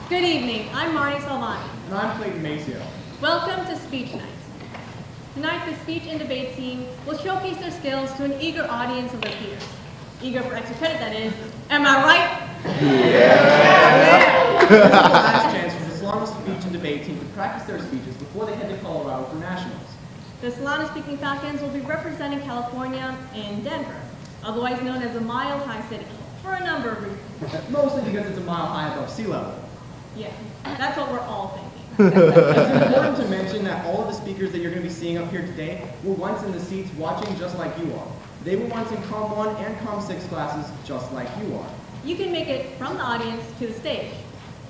Good evening, I'm Marnie Salvani. And I'm Clayton Maciel. Welcome to Speech Night. Tonight, the speech and debate team will showcase their skills to an eager audience of their peers. Eager for extra credit, that is. Am I right? Yeah! This is the last chance for the Solano speech and debate team to practice their speeches before they head to Colorado for nationals. The Solano-speaking Falcons will be representing California in Denver, otherwise known as the Mile High City, for a number of reasons. Mostly because it's a mile high above sea level. Yeah, that's what we're all thinking. It's important to mention that all of the speakers that you're going to be seeing up here today were once in the seats watching just like you are. They were once in Com 1 and Com 6 classes just like you are. You can make it from the audience to the stage.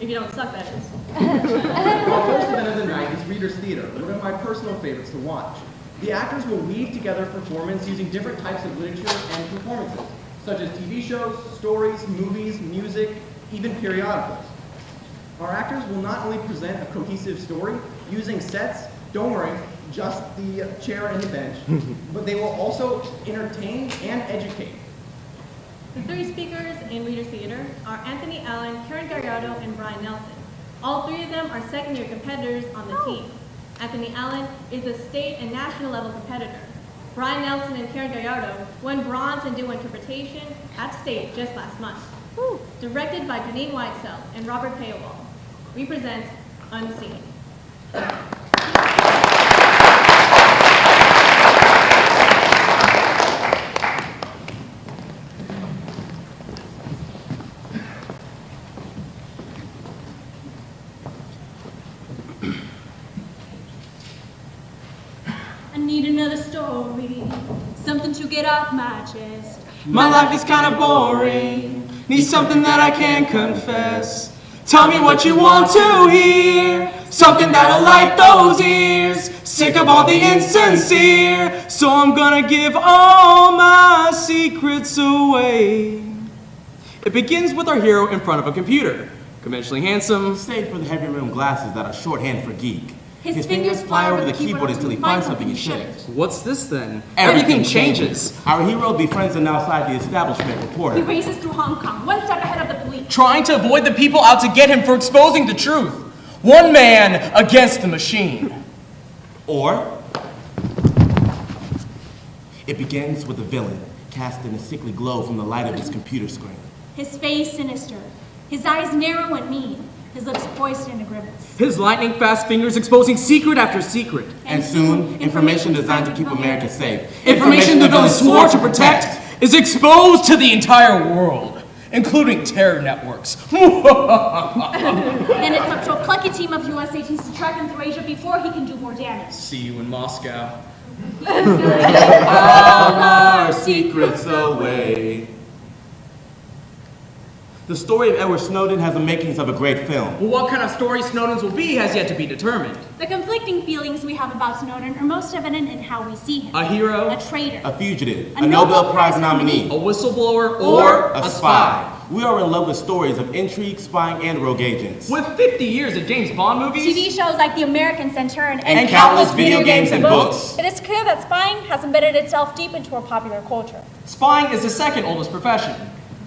If you don't suck, that is. Our first event of the night is Reader's Theater, one of my personal favorites to watch. The actors will weave together a performance using different types of literature and performances, such as TV shows, stories, movies, music, even periodicals. Our actors will not only present a cohesive story using sets, don't worry, just the chair and the bench, but they will also entertain and educate. The three speakers in Reader's Theater are Anthony Allen, Karen Gallardo, and Brian Nelson. All three of them are second-year competitors on the team. Anthony Allen is a state and national level competitor. Brian Nelson and Karen Gallardo won bronze in duo interpretation at state just last month. Directed by Janine Whitesell and Robert Payawal. We present Unseen. I need another story, something to get off my chest. My life is kind of boring, need something that I can confess. Tell me what you want to hear, something that'll light those ears. Sick of all the insincere, so I'm gonna give all my secrets away. It begins with our hero in front of a computer, conventionally handsome, save for the heavy rimmed glasses that are shorthand for geek. His fingers fly over the keyboard until he finds something he shouldn't. What's this then? Everything changes. Our hero befriends an outside the establishment reporter. He races through Hong Kong, one step ahead of the police. Trying to avoid the people out to get him for exposing the truth. One man against the machine. Or, it begins with a villain, cast in a sickly glow from the light of his computer screen. His face sinister, his eyes narrow and mean, his lips poised in a grimace. His lightning-fast fingers exposing secret after secret. And soon, information designed to keep America safe. Information the villain swore to protect is exposed to the entire world, including terror networks. Then it's up to a plucky team of US agents to track him through Asia before he can do more damage. See you in Moscow. All our secrets away. The story of Edward Snowden has the makings of a great film. Well, what kind of story Snowden's will be has yet to be determined. The conflicting feelings we have about Snowden are most evident in how we see him. A hero, a traitor, a fugitive, a Nobel Prize nominee, a whistleblower, or a spy. We are in love with stories of intrigue, spying, and rogue agents. With 50 years of James Bond movies, TV shows like The American Centurion, and countless video games and books. It is clear that spying has embedded itself deep into our popular culture. Spying is the second oldest profession.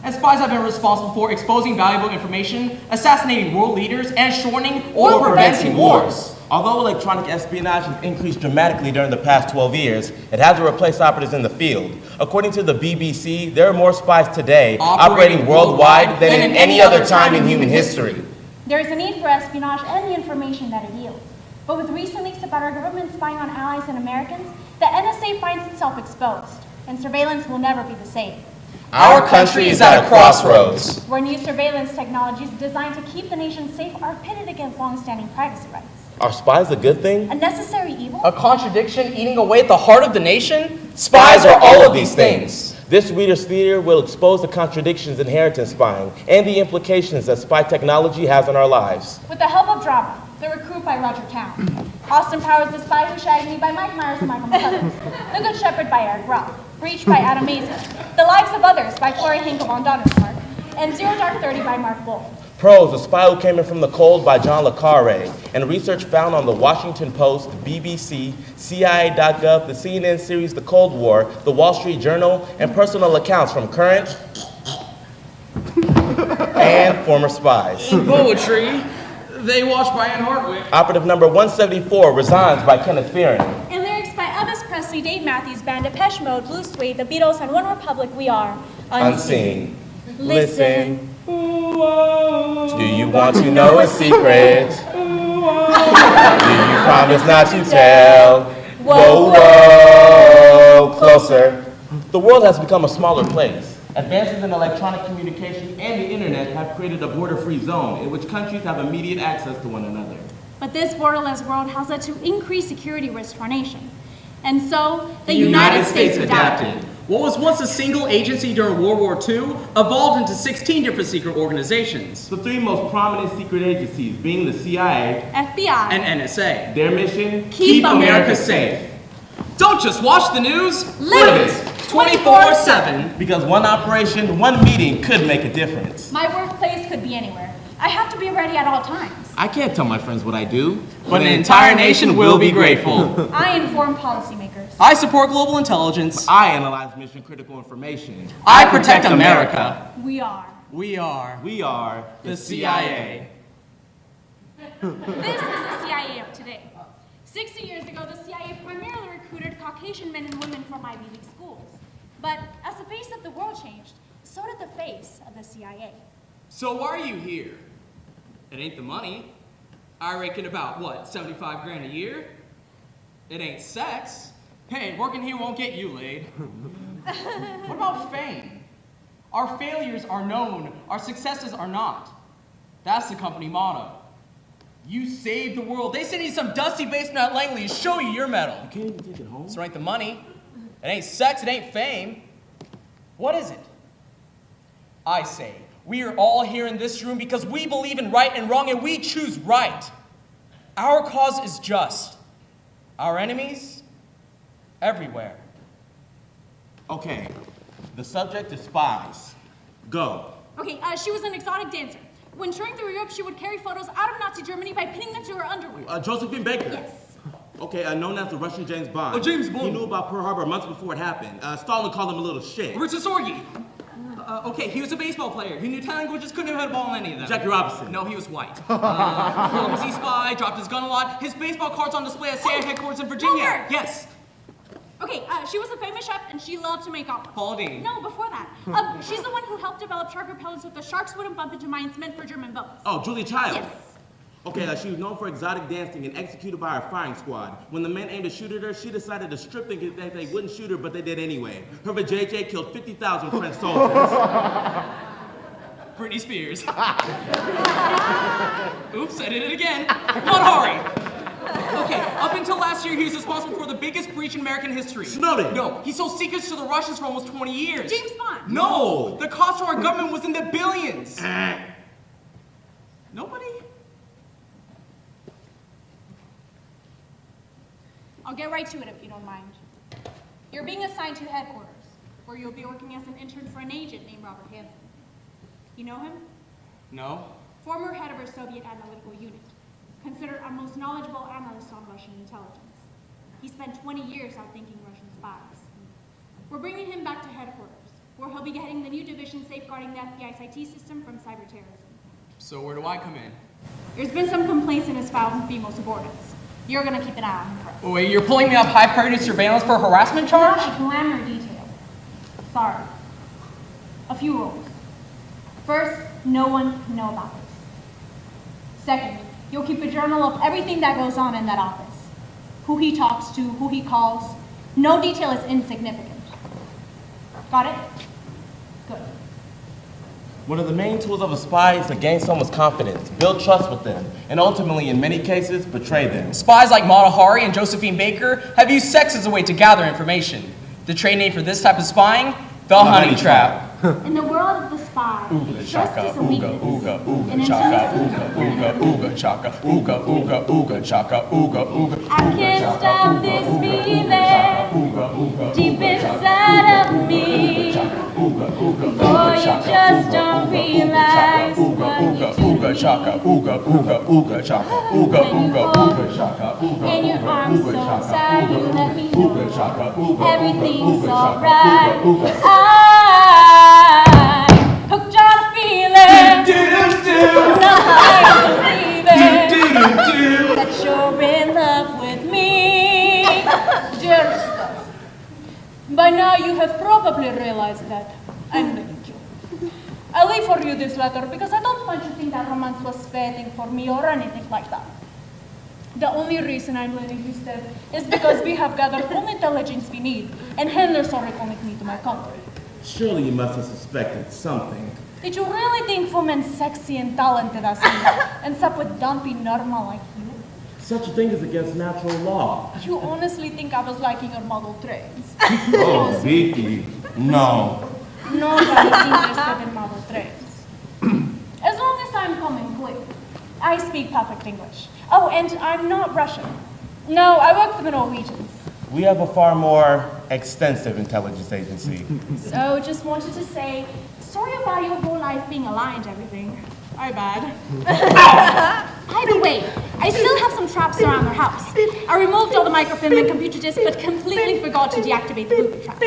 And spies have been responsible for exposing valuable information, assassinating world leaders, and shortening or preventing wars. Although electronic espionage has increased dramatically during the past 12 years, it hasn't replaced operatives in the field. According to the BBC, there are more spies today operating worldwide than in any other time in human history. There is a need for espionage and the information that it yields. But with recent leaks about our government spying on allies and Americans, the NSA finds itself exposed, and surveillance will never be the same. Our country is at a crossroads, where new surveillance technologies designed to keep the nation safe are pitted against long-standing privacy rights. Are spies a good thing? A necessary evil? A contradiction eating away at the heart of the nation? Spies are all of these things. This Reader's Theater will expose the contradictions inherent in spying and the implications that spy technology has on our lives. With the help of drama, The Recruit by Roger Town, Austin Powers The Spy Who Shagged Me by Mike Myers and Michael McCullers, The Good Shepherd by Eric Roth, Breach by Adam Mason, The Lives of Others by Corey Hinkle von Donnersmarck, and Zero Dark 30 by Mark Bull. Prose, A Spy Who Came In From the Cold by John le Carre, and research found on the Washington Post, BBC, CIA.gov, the CNN series The Cold War, the Wall Street Journal, and personal accounts from current and former spies. In poetry, they watched by Anne Hartwick. Operative number 174 resigns by Kenneth Fearon. In lyrics by Elvis Presley, Dave Matthews Band, Depeche Mode, Blue Suede, The Beatles, and One Republic, we are Unseen. Listen. Do you want to know a secret? Do you promise not to tell? Whoa, whoa, closer. The world has become a smaller place. Advances in electronic communication and the internet have created a border-free zone in which countries have immediate access to one another. But this borderless world has led to increased security risks for our nation. And so, The United States adapted. What was once a single agency during World War II evolved into 16 different secret organizations. The three most prominent secret agencies being the CIA FBI And NSA. Their mission? Keep America safe. Don't just watch the news, Live it 24/7. Because one operation, one meeting could make a difference. My workplace could be anywhere. I have to be ready at all times. I can't tell my friends what I do. But an entire nation will be grateful. I inform policymakers. I support global intelligence. I analyze mission-critical information. I protect America. We are. We are We are the CIA. This is the CIA of today. 60 years ago, the CIA primarily recruited Caucasian men and women from Ivy League schools. But as the face of the world changed, so did the face of the CIA. So why are you here? It ain't the money. I reckon about, what, 75 grand a year? It ain't sex. Hey, working here won't get you laid. What about fame? Our failures are known, our successes are not. That's the company motto. You saved the world. They send you some dusty basement at Langley to show you your medal. You can't even take it home. So it ain't the money. It ain't sex, it ain't fame. What is it? I say, we are all here in this room because we believe in right and wrong and we choose right. Our cause is just. Our enemies, everywhere. Okay, the subject is spies. Go. Okay, she was an exotic dancer. When touring through Europe, she would carry photos out of Nazi Germany by pinning them to her underwear. Josephine Baker. Yes. Okay, known as the Russian James Bond. Oh, James Bond. He knew about Pearl Harbor months before it happened. Stalin called him a little shit. Richard Sorgi. Okay, he was a baseball player. He knew 10 languages, couldn't have had a ball in any of them. Jackie Robinson. No, he was white. Clumsy spy, dropped his gun a lot. His baseball card's on display at CIA headquarters in Virginia. Longer. Yes. Okay, she was a famous chef and she loved to make omelets. Paula Deen. No, before that. She's the one who helped develop shark repellents so the sharks wouldn't bump into mines meant for German boats. Oh, Julia Child. Yes. Okay, she was known for exotic dancing and executed by her firing squad. When the men aimed to shoot at her, she decided to strip thinking that they wouldn't shoot her, but they did anyway. Her vajayjay killed 50,000 French soldiers. Britney Spears. Oops, I did it again. Monhari. Okay, up until last year, he was responsible for the biggest breach in American history. Snowden. No, he sold secrets to the Russians for almost 20 years. James Bond. No, the cost to our government was in the billions. Nobody? I'll get right to it if you don't mind. You're being assigned to headquarters, where you'll be working as an intern for an agent named Robert Hansen. You know him? No. Former head of our Soviet analytical unit, considered our most knowledgeable analyst on Russian intelligence. He spent 20 years outthinking Russian spies. We're bringing him back to headquarters, where he'll be heading the new division safeguarding the FBI's IT system from cyber terrorism. So where do I come in? There's been some complaints in his file from female subordinates. You're gonna keep an eye on him first. Oh, wait, you're pulling me off high-priority surveillance for a harassment charge? Not a glamour detail. Sorry. A few rules. First, no one can know about this. Second, you'll keep a journal of everything that goes on in that office. Who he talks to, who he calls. No detail is insignificant. Got it? Good. One of the main tools of a spy is to gain someone's confidence, build trust with them, and ultimately, in many cases, betray them. Spies like Mata Hari and Josephine Baker have used sex as a way to gather information. The trade name for this type of spying? The honey trap. In the world of the spy, Ooga trust chaka, is a ooga weakness. ooga ooga And chaka, intimacy- ooga chaka, ooga ooga chaka, ooga. I can't stop this feeling deep inside of me. Boy, you just don't realize what you do. Ooga chaka, ooga chaka, ooga chaka, And your arms so tight, you let me know everything's alright. I'm hooked on a feeling. By now you have probably realized that I'm leaving you. I leave for you this letter because I don't want you to think that romance was fading for me or anything like that. The only reason I'm letting you stay is because we have gathered all intelligence we need, and handlers are returning me to my country. Surely you must have suspected something. Did you really think women sexy and talented as me ends up with dumpy normal like you? Such a thing is against natural law. You honestly think I was liking your model trains? Oh, Vicky, no. Nobody's interested in model trains. As long as I'm coming clear, I speak perfect English. Oh, and I'm not Russian. No, I work for the Norwegians. We have a far more extensive intelligence agency. So, just wanted to say, sorry about your whole life being a lie and everything. My bad. By the way, I still have some traps around our house. I removed all the microfilm and computer disks, but completely forgot to deactivate the booby traps.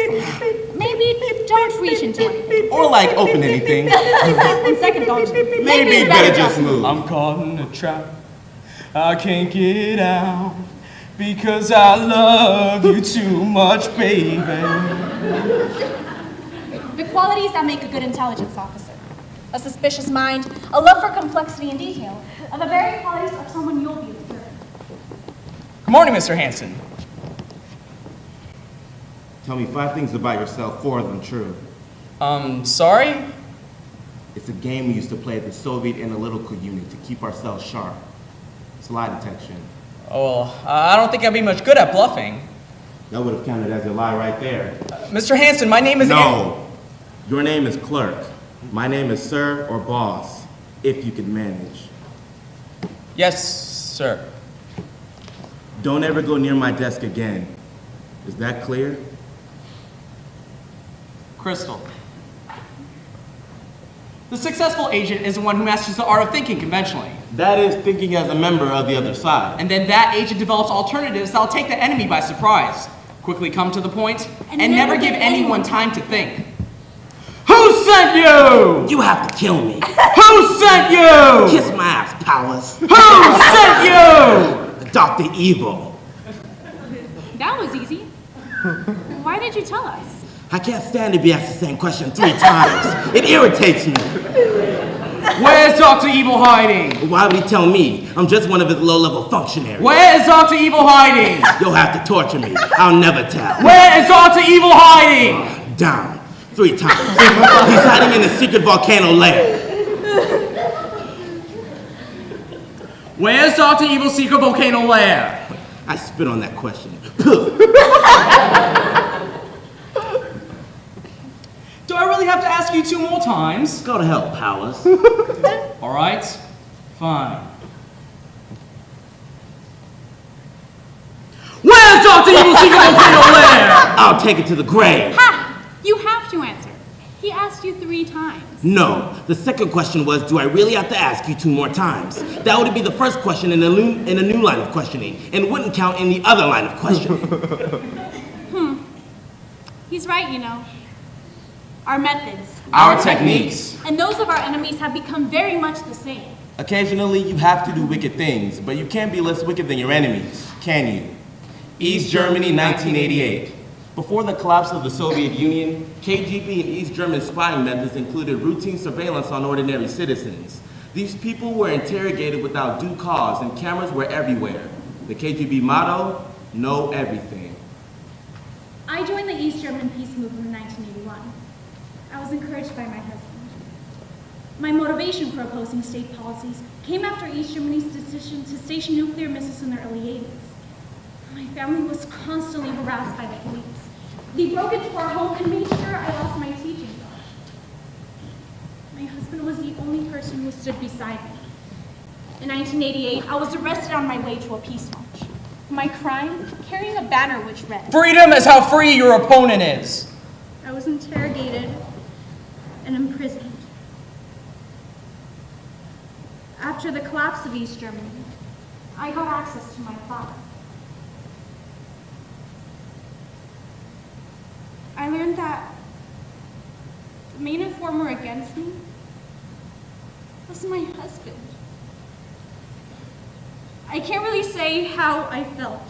Maybe don't reach into anything. Or like open anything. On second thought, Maybe you better just move. I'm caught in a trap. I can't get out because I love you too much, baby. The qualities that make a good intelligence officer. A suspicious mind, a love for complexity and detail, are the very qualities of someone you'll be observing. Good morning, Mr. Hanson. Tell me 5 things about yourself, 4 of them true. Sorry? It's a game we used to play at the Soviet Analytical Unit to keep ourselves sharp. It's lie detection. Oh, well, I don't think I'd be much good at bluffing. That would have counted as a lie right there. Mr. Hanson, my name is... No. Your name is clerk. My name is sir or boss, if you can manage. Yes, sir. Don't ever go near my desk again. Is that clear? Crystal. The successful agent is the one who masters the art of thinking conventionally. That is thinking as a member of the other side. And then that agent develops alternatives that'll take the enemy by surprise. Quickly come to the point, and never give anyone time to think. Who sent you? You have to kill me. Who sent you? Kiss my ass, Powers. Who sent you? Dr. Evil. That was easy. Why did you tell us? I can't stand to be asked the same question 3 times. It irritates me. Where's Dr. Evil hiding? Why would he tell me? I'm just one of his low-level functionaries. Where is Dr. Evil hiding? You'll have to torture me. I'll never tell. Where is Dr. Evil hiding? Down. 3 times. He's hiding in a secret volcano lair. Where's Dr. Evil's secret volcano lair? I spit on that question. Do I really have to ask you 2 more times? Go to hell, Powers. All right, fine. Where's Dr. Evil's secret volcano lair? I'll take it to the grave. Ha! You have to answer. He asked you 3 times. No. The second question was, do I really have to ask you 2 more times? That would be the first question in a new line of questioning, and wouldn't count in the other line of questioning. He's right, you know. Our methods, Our techniques. and those of our enemies have become very much the same. Occasionally, you have to do wicked things, but you can't be less wicked than your enemies, can you? East Germany, 1988. Before the collapse of the Soviet Union, KGB and East German spying methods included routine surveillance on ordinary citizens. These people were interrogated without due cause, and cameras were everywhere. The KGB motto, know everything. I joined the East German peace movement in 1981. I was encouraged by my husband. My motivation for opposing state policies came after East Germany's decision to station nuclear missiles in the early 80s. My family was constantly harassed by the police. They broke into our home and made sure I lost my teaching job. My husband was the only person who stood beside me. In 1988, I was arrested on my way to a peace march. My crime? Carrying a banner which read, Freedom is how free your opponent is. I was interrogated and imprisoned. After the collapse of East Germany, I got access to my father. I learned that the main informer against me was my husband. I can't really say how I felt.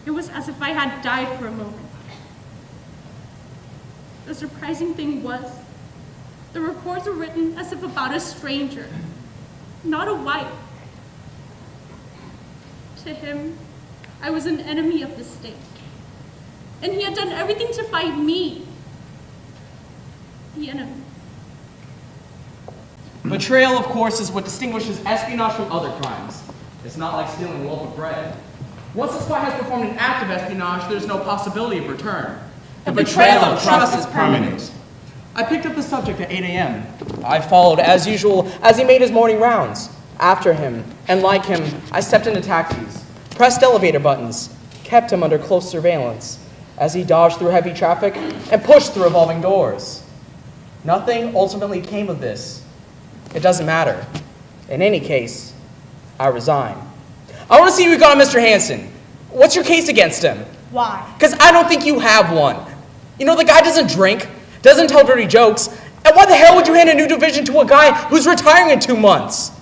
It was as if I had died for a moment. the surprising thing was, the reports were written as if about a stranger, not a wife. To him, I was an enemy of the state. And he had done everything to fight me, the enemy. Betrayal, of course, is what distinguishes espionage from other crimes. It's not like stealing a loaf of bread. Once a spy has performed an act of espionage, there's no possibility of return. The betrayal of trust is permanent. I picked up the subject at 8 a.m. I followed, as usual, as he made his morning rounds. After him, and like him, I stepped into taxis, pressed elevator buttons, kept him under close surveillance as he dodged through heavy traffic and pushed through revolving doors. Nothing ultimately came of this. It doesn't matter. In any case, I resign. I want to see what you got on Mr. Hansen. What's your case against him? Why? Because I don't think you have one. You know, the guy doesn't drink, doesn't tell dirty jokes, and why the hell would you hand a new division to a guy who's retiring in 2 months?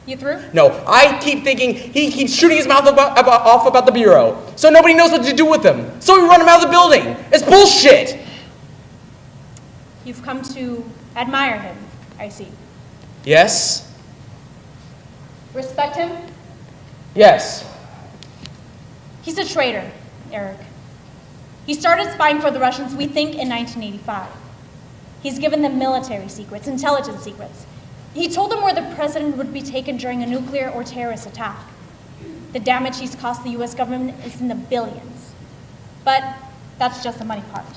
You through? No, I keep thinking he keeps shooting his mouth off about the Bureau, so nobody knows what to do with him. So we run him out of the building. It's bullshit! You've come to admire him, I see. Yes? Respect him? Yes. He's a traitor, Eric. He started spying for the Russians, we think, in 1985. He's given them military secrets, intelligence secrets. He told them where the president would be taken during a nuclear or terrorist attack. The damage he's cost the US government is in the billions. But that's just the money part.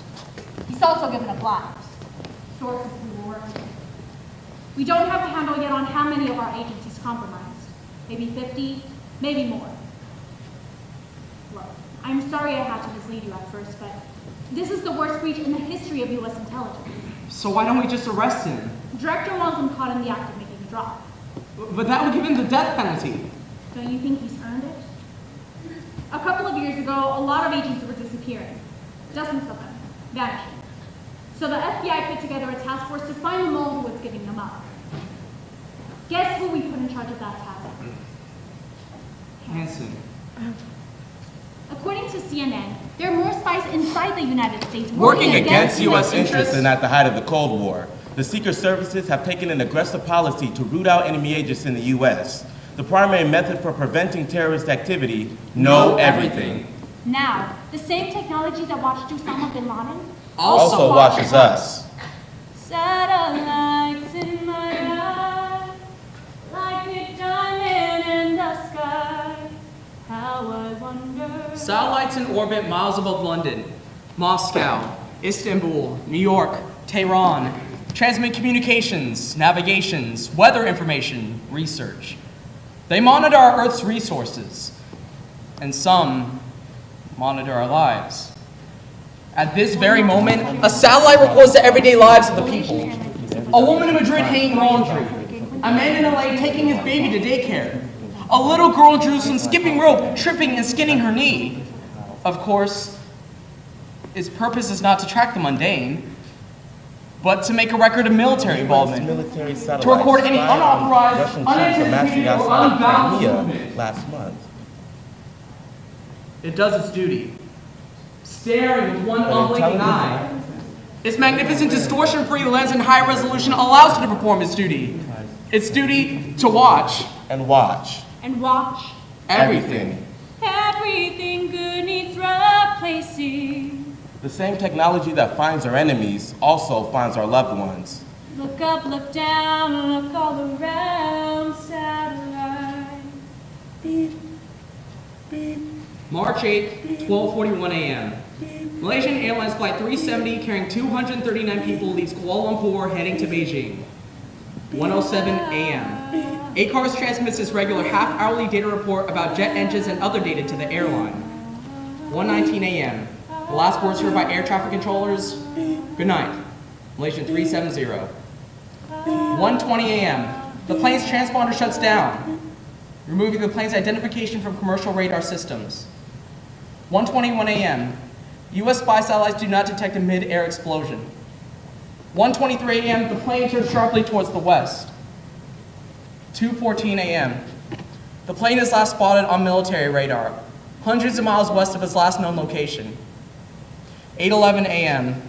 He's also given up lives. Sources in war. We don't have a handle yet on how many of our agents he's compromised. Maybe 50, maybe more. Look, I'm sorry I had to mislead you at first, but this is the worst breach in the history of US intelligence. So why don't we just arrest him? Director wants him caught in the act of making a drop. But that would give him the death penalty. Don't you think he's earned it? A couple of years ago, a lot of agents were disappearing. Dozens of them, vanishing. So the FBI put together a task force to find the mole who was giving them up. Guess who we put in charge of that task? Hansen. According to CNN, there are more spies inside the United States Working against U.S. interests and at the height of the Cold War, the Secret Services have taken an aggressive policy to root out enemy agents in the U.S. The primary method for preventing terrorist activity, know everything. Now, the same technology that watched Osama bin Laden Also watches us. Satellites in my eye, like a diamond in the sky. How I wonder. Satellites in orbit miles above London, Moscow, Istanbul, New York, Tehran. Transmit communications, navigations, weather information, research. They monitor our Earth's resources, and some monitor our lives. At this very moment, a satellite records the everyday lives of the people. A woman in Madrid hanging laundry. A man in LA taking his baby to daycare. A little girl in Jerusalem skipping rope, tripping and skinning her knee. Of course, its purpose is not to track the mundane, but to make a record of military involvement. To record any unauthorized, Russian troops amassing unanticipated, or outside unbalanced Crimea movement. last month. It does its duty, staring with one unblinking eye. Its magnificent distortion-free lens and high resolution allows it to perform its duty. Its duty to watch. And watch. And watch. Everything. Everything good needs replacing. The same technology that finds our enemies also finds our loved ones. Look up, look down, look all around, satellite. Beep, beep. March 8th, 12:41 a.m. Malaysian Airlines Flight 370 carrying 239 people leaves Kuala Lumpur heading to Beijing. 1:07 a.m. ACARS transmits its regular half-hourly data report about jet engines and other data to the airline. 1:19 a.m. The last words heard by air traffic controllers, good night, Malaysian 370. 1:20 a.m. The plane's transponder shuts down, removing the plane's identification from commercial radar systems. 1:21 a.m. U.S. spy satellites do not detect a mid-air explosion. 1:23 a.m. The plane turns sharply towards the west. 2:14 a.m. The plane is last spotted on military radar, hundreds of miles west of its last known location. 8:11 a.m.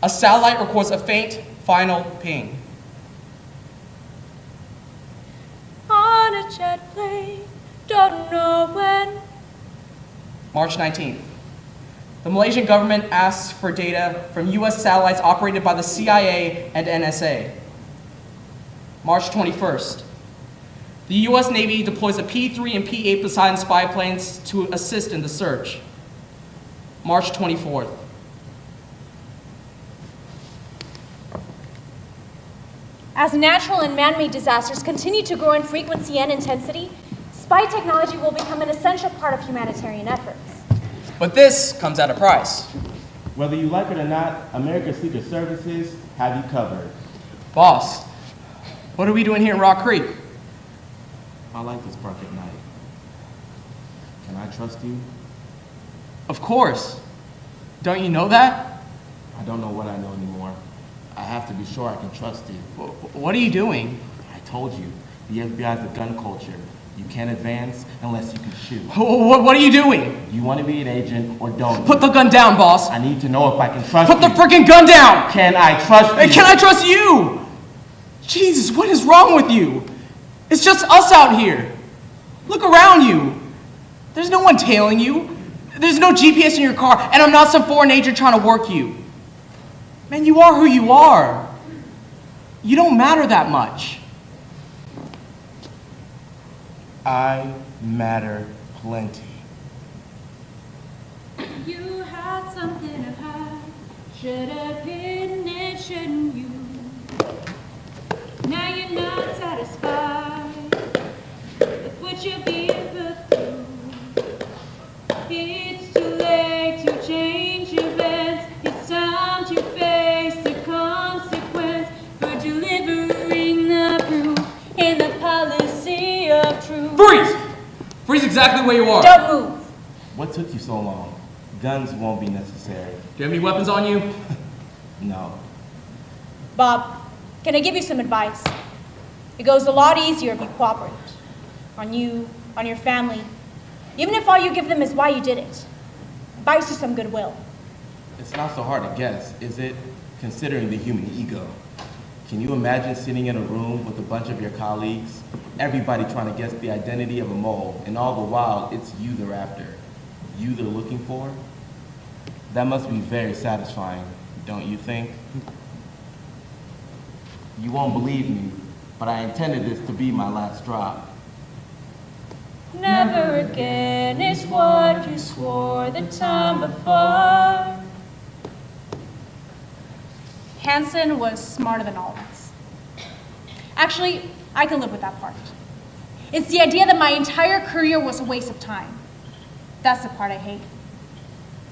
A satellite records a faint, final ping. On a jet plane, don't know when. March 19th. The Malaysian government asks for data from U.S. satellites operated by the CIA and NSA. March 21st. The U.S. Navy deploys a P-3 and P-8 Poseidon spy planes to assist in the search. March 24th. As natural and man-made disasters continue to grow in frequency and intensity, spy technology will become an essential part of humanitarian efforts. But this comes at a price. Whether you like it or not, America's Secret Services have you covered. Boss, what are we doing here in Rock Creek? I like this park at night. Can I trust you? Of course. Don't you know that? I don't know what I know anymore. I have to be sure I can trust you. What are you doing? I told you, the FBI's a gun culture. You can't advance unless you can shoot. What are you doing? You want to be an agent or don't? Put the gun down, boss. I need to know if I can trust Put you. the freaking gun down! Can I trust you? Hey, can I trust you? Jesus, what is wrong with you? It's just us out here. Look around you. There's no one tailing you. There's no GPS in your car, and I'm not some foreign agent trying to work you. Man, you are who you are. You don't matter that much. I matter plenty. You had something to hide. Should have hidden it, shouldn't you? Now you're not satisfied with what you're being put through. It's too late to change events. It's time to face the consequence for delivering the proof in the policy of truth. Freeze! Freeze exactly where you are. Don't move. What took you so long? Guns won't be necessary. Do you have any weapons on you? No. Bob, can I give you some advice? It goes a lot easier if you cooperate. On you, on your family. Even if all you give them is why you did it. Buys you some goodwill. It's not so hard to guess, is it? Considering the human ego. Can you imagine sitting in a room with a bunch of your colleagues, everybody trying to guess the identity of a mole, and all the while it's you they're after, you they're looking for? That must be very satisfying, don't you think? You won't believe me, but I intended this to be my last drop. Never again is what you swore the time before. Hansen was smarter than all of us. Actually, I can live with that part. It's the idea that my entire career was a waste of time. That's the part I hate.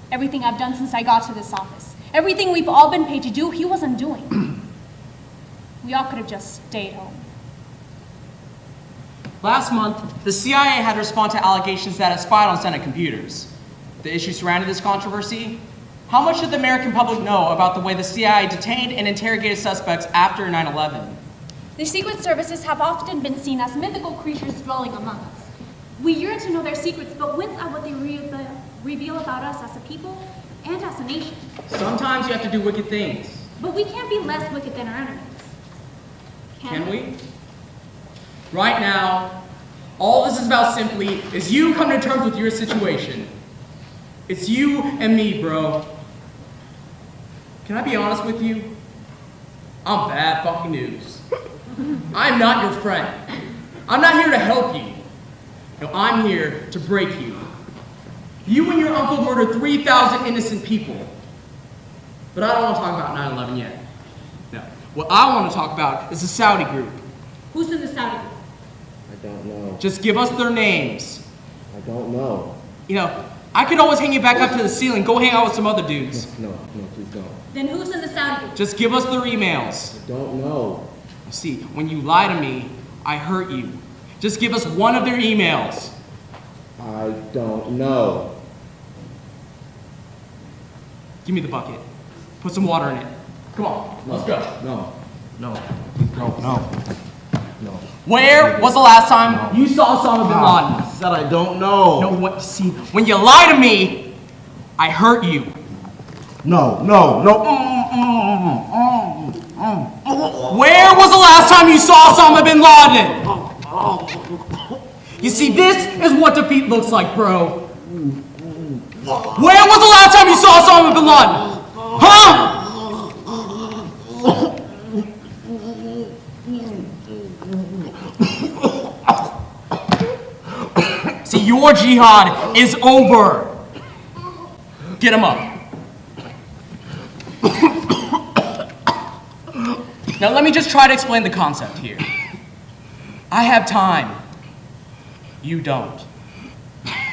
Everything I've done since I got to this office, everything we've all been paid to do, he wasn't doing. We all could have just stayed home. Last month, the CIA had to respond to allegations that it spied on Senate computers. The issue surrounding this controversy: how much should the American public know about the way the CIA detained and interrogated suspects after 9/11? The Secret Services have often been seen as mythical creatures dwelling among us. We yearn to know their secrets, but wince at what they reveal about us as a people and as a nation. Sometimes you have to do wicked things. But we can't be less wicked than our enemies. Can we? Right now, all this is about simply is you coming to terms with your situation. It's you and me, bro. Can I be honest with you? I'm bad fucking news. I'm not your friend. I'm not here to help you. No, I'm here to break you. You and your uncle murdered 3,000 innocent people. But I don't want to talk about 9/11 yet. No. What I want to talk about is the Saudi group. Who's in the Saudi group? I don't know. Just give us their names. I don't know. You know, I could always hang you back up to the ceiling. Go hang out with some other dudes. No, please don't. Then who's in the Saudi group? Just give us their emails. I don't know. See, when you lie to me, I hurt you. Just give us one of their emails. I don't know. Give me the bucket. Put some water in it. Come on, let's go. No. Where was the last time you saw Osama bin Laden? I said I don't know. No, what? See, when you lie to me, I hurt you. No. Where was the last time you saw Osama bin Laden? You see, this is what defeat looks like, bro. Where was the last time you saw Osama bin Laden? Huh? See, your jihad is over. Get him up. Now let me just try to explain the concept here. I have time. You don't.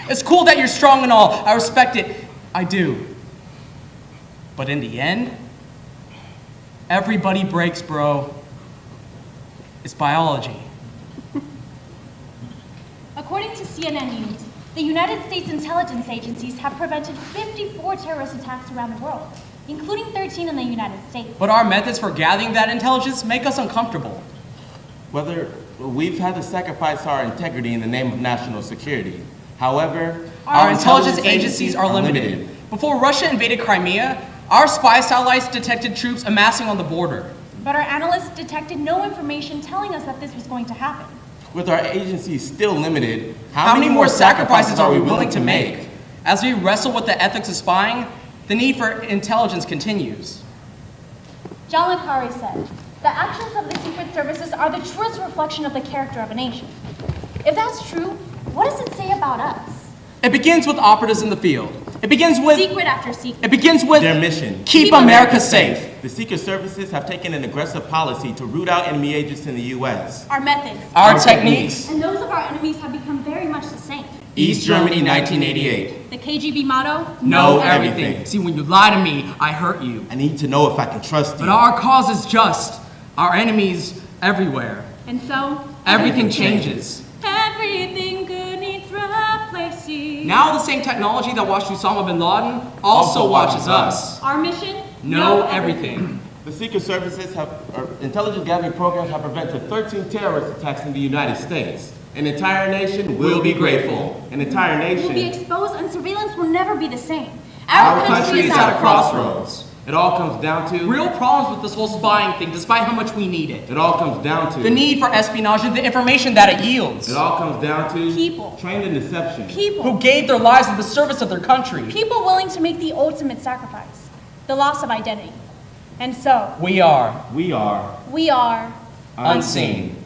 It's cool that you're strong and all. I respect it. I do. But in the end, everybody breaks, bro. It's biology. According to CNN News, the United States intelligence agencies have prevented 54 terrorist attacks around the world, including 13 in the United States. But our methods for gathering that intelligence make us uncomfortable. Whether we've had to sacrifice our integrity in the name of national security. However, Our intelligence agencies are limited. Before Russia invaded Crimea, our spy satellites detected troops amassing on the border. But our analysts detected no information telling us that this was going to happen. With our agencies still limited, How many more sacrifices are we willing to make? As we wrestle with the ethics of spying, the need for intelligence continues. John Le Carre said, "The actions of the secret services are the truest reflection of the character of a nation." If that's true, what does it say about us? It begins with operatives in the field. It begins with Secret after secret. It begins with their mission. Keep America safe. The Secret Services have taken an aggressive policy to root out enemy agents in the U.S. Our methods. Our techniques. And those of our enemies have become very much the same. East Germany, 1988. The KGB motto? Know everything. everything. See, when you lie to me, I hurt you. I need to know if I can trust you. But our cause is just. Our enemies everywhere. And so? Everything changes. Everything good needs replacing. Now the same technology that watched Osama bin Laden also watches us. Our mission? Know everything. The Secret Services intelligence gathering programs have prevented 13 terrorist attacks in the United States. An entire nation will be grateful. An entire nation Will be exposed and surveillance will never be the same. Our country is at a crossroads. It all comes down to Real problems with this whole spying thing, despite how much we need it. It all comes down to The need for espionage and the information that it yields. It all comes down to People. trained in deception. People. Who gave their lives in the service of their country. People willing to make the ultimate sacrifice. The loss of identity. And so, We are We are we are unseen.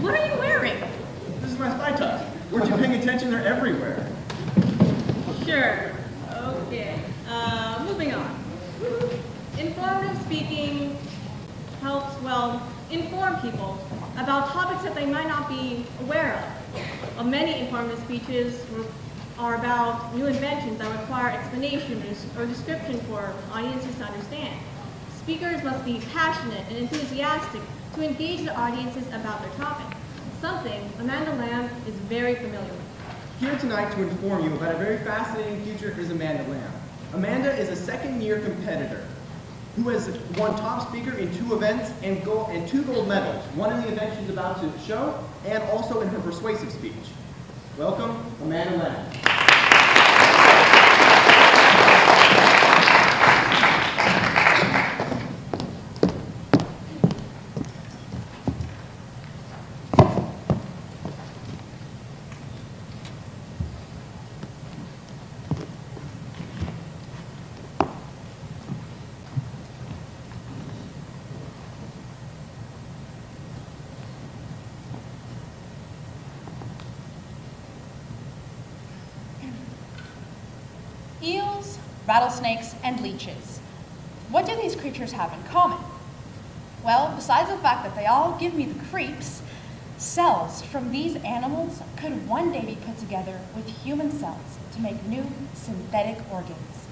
What are you wearing? This is my spy tux. Weren't you paying attention? They're everywhere. Sure. Okay. Moving on. Informative speaking helps, inform people about topics that they might not be aware of. Many informative speeches are about new inventions that require explanation or description for audiences to understand. Speakers must be passionate and enthusiastic to engage the audiences about their topic, something Amanda Lamb is very familiar with. Here tonight to inform you about a very fascinating future is Amanda Lamb. Amanda is a second-year competitor who has won top speaker in 2 events and 2 gold medals, one in the event she's about to show and also in her persuasive speech. Welcome, Amanda Lamb. eels, rattlesnakes, and leeches. What do these creatures have in common? Well, besides the fact that they all give me the creeps, cells from these animals could one day be put together with human cells to make new synthetic organs.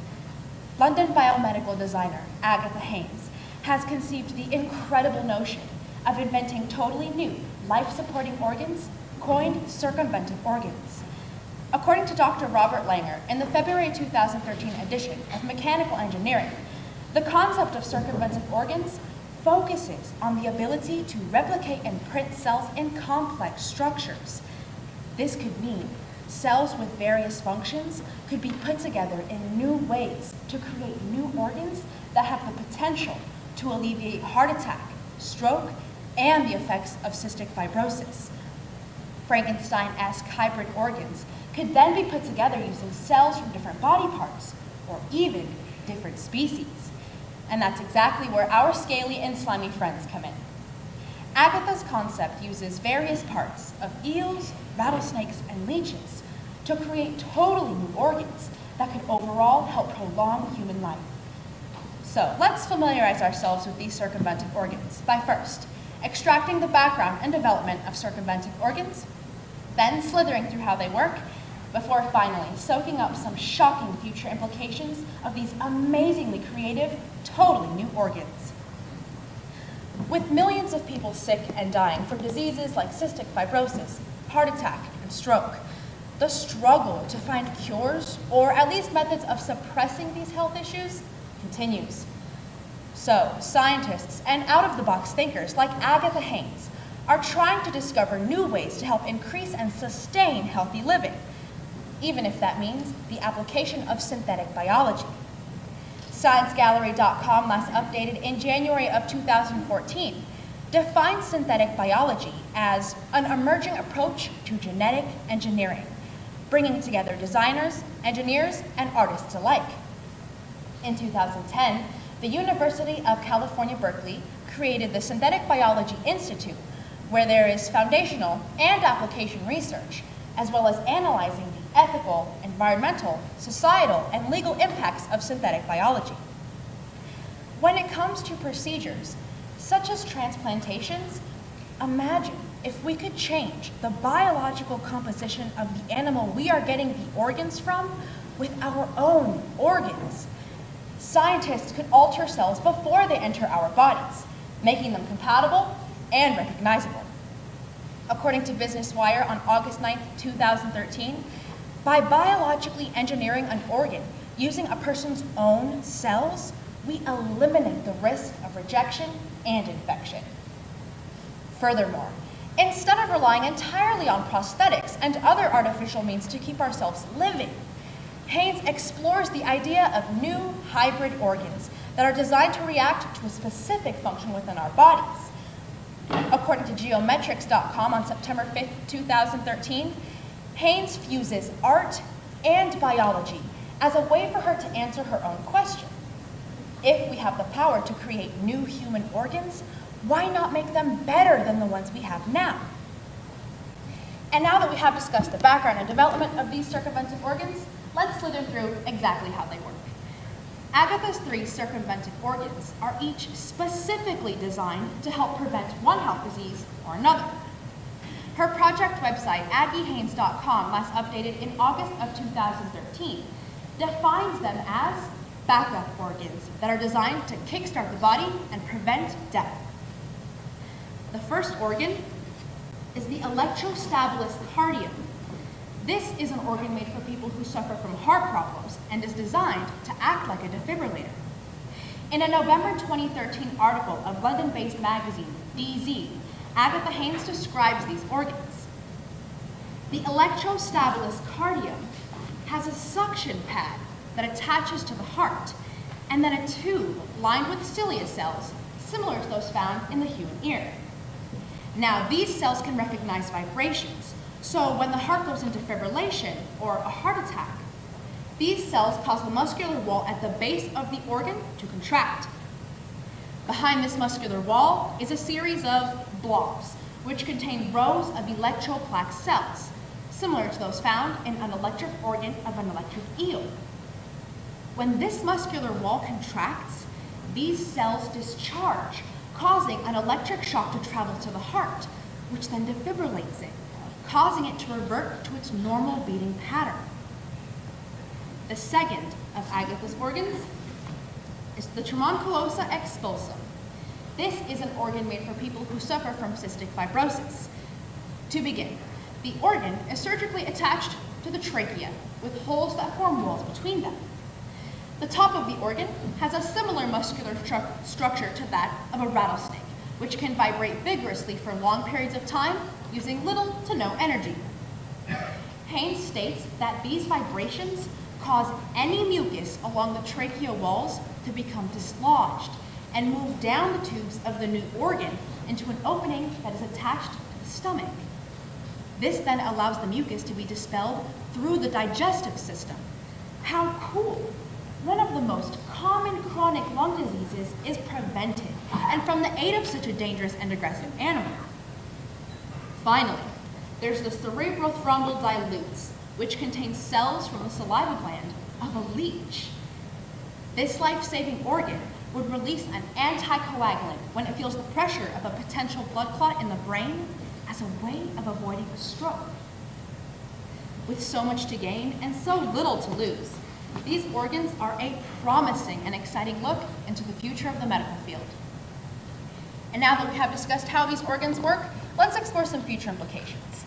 London biomedical designer Agatha Haynes has conceived the incredible notion of inventing totally new life-supporting organs, coined circumventive organs. According to Dr. Robert Langer in the February 2013 edition of Mechanical Engineering, the concept of circumventive organs focuses on the ability to replicate and print cells in complex structures. This could mean cells with various functions could be put together in new ways to create new organs that have the potential to alleviate heart attack, stroke, and the effects of cystic fibrosis. Frankenstein-esque hybrid organs could then be put together using cells from different body parts, or even different species. And that's exactly where our scaly and slimy friends come in. Agatha's concept uses various parts of eels, rattlesnakes, and leeches to create totally new organs that could overall help prolong human life. So let's familiarize ourselves with these circumventive organs by first extracting the background and development of circumventive organs, then slithering through how they work, before finally soaking up some shocking future implications of these amazingly creative, totally new organs. With millions of people sick and dying from diseases like cystic fibrosis, heart attack, and stroke, the struggle to find cures, or at least methods of suppressing these health issues, continues. So, scientists and out-of-the-box thinkers like Agatha Haynes are trying to discover new ways to help increase and sustain healthy living, even if that means the application of synthetic biology. ScienceGallery.com, last updated in January of 2014, defines synthetic biology as an emerging approach to genetic engineering, bringing together designers, engineers, and artists alike. In 2010, the University of California, Berkeley created the Synthetic Biology Institute, where there is foundational and application research, as well as analyzing the ethical, environmental, societal, and legal impacts of synthetic biology. When it comes to procedures, such as transplantations, imagine if we could change the biological composition of the animal we are getting the organs from with our own organs. Scientists could alter cells before they enter our bodies, making them compatible and recognizable. According to Business Wire on August 9, 2013, by biologically engineering an organ using a person's own cells, we eliminate the risk of rejection and infection. Furthermore, instead of relying entirely on prosthetics and other artificial means to keep ourselves living, Haynes explores the idea of new hybrid organs that are designed to react to a specific function within our bodies. According to Geometrics.com on September 5, 2013, Haynes fuses art and biology as a way for her to answer her own question. If we have the power to create new human organs, why not make them better than the ones we have now? And now that we have discussed the background and development of these circumventive organs, let's slither through exactly how they work. Agatha's 3 circumventive organs are each specifically designed to help prevent one health disease or another. Her project website, AggieHaynes.com, last updated in August of 2013, defines them as backup organs that are designed to kickstart the body and prevent death. The first organ is the electrostabilus cardium. This is an organ made for people who suffer from heart problems and is designed to act like a defibrillator. In a November 2013 article of London-based magazine DZ, Agatha Haynes describes these organs. The electrostabilus cardium has a suction pad that attaches to the heart, and then a tube lined with cilia cells, similar to those found in the human ear. Now, these cells can recognize vibrations, so when the heart goes into fibrillation or a heart attack, these cells cause the muscular wall at the base of the organ to contract. Behind this muscular wall is a series of blobs, which contain rows of electroplaque cells, similar to those found in an electric organ of an electric eel. When this muscular wall contracts, these cells discharge, causing an electric shock to travel to the heart, which then defibrillates it, causing it to revert to its normal beating pattern. The second of Agatha's organs is the tremonculosa expulsum. This is an organ made for people who suffer from cystic fibrosis. To begin, the organ is surgically attached to the trachea, with holes that form walls between them. The top of the organ has a similar muscular structure to that of a rattlesnake, which can vibrate vigorously for long periods of time using little to no energy. Haynes states that these vibrations cause any mucus along the trachea walls to become dislodged and move down the tubes of the new organ into an opening that is attached to the stomach. This then allows the mucus to be dispelled through the digestive system. How cool! One of the most common chronic lung diseases is prevented, and from the aid of such a dangerous and aggressive animal. Finally, there's the cerebrothromboid dilutes, which contains cells from the saliva gland of a leech. This life-saving organ would release an anticoagulant when it feels the pressure of a potential blood clot in the brain as a way of avoiding a stroke. With so much to gain and so little to lose, these organs are a promising and exciting look into the future of the medical field. And now that we have discussed how these organs work, let's explore some future implications.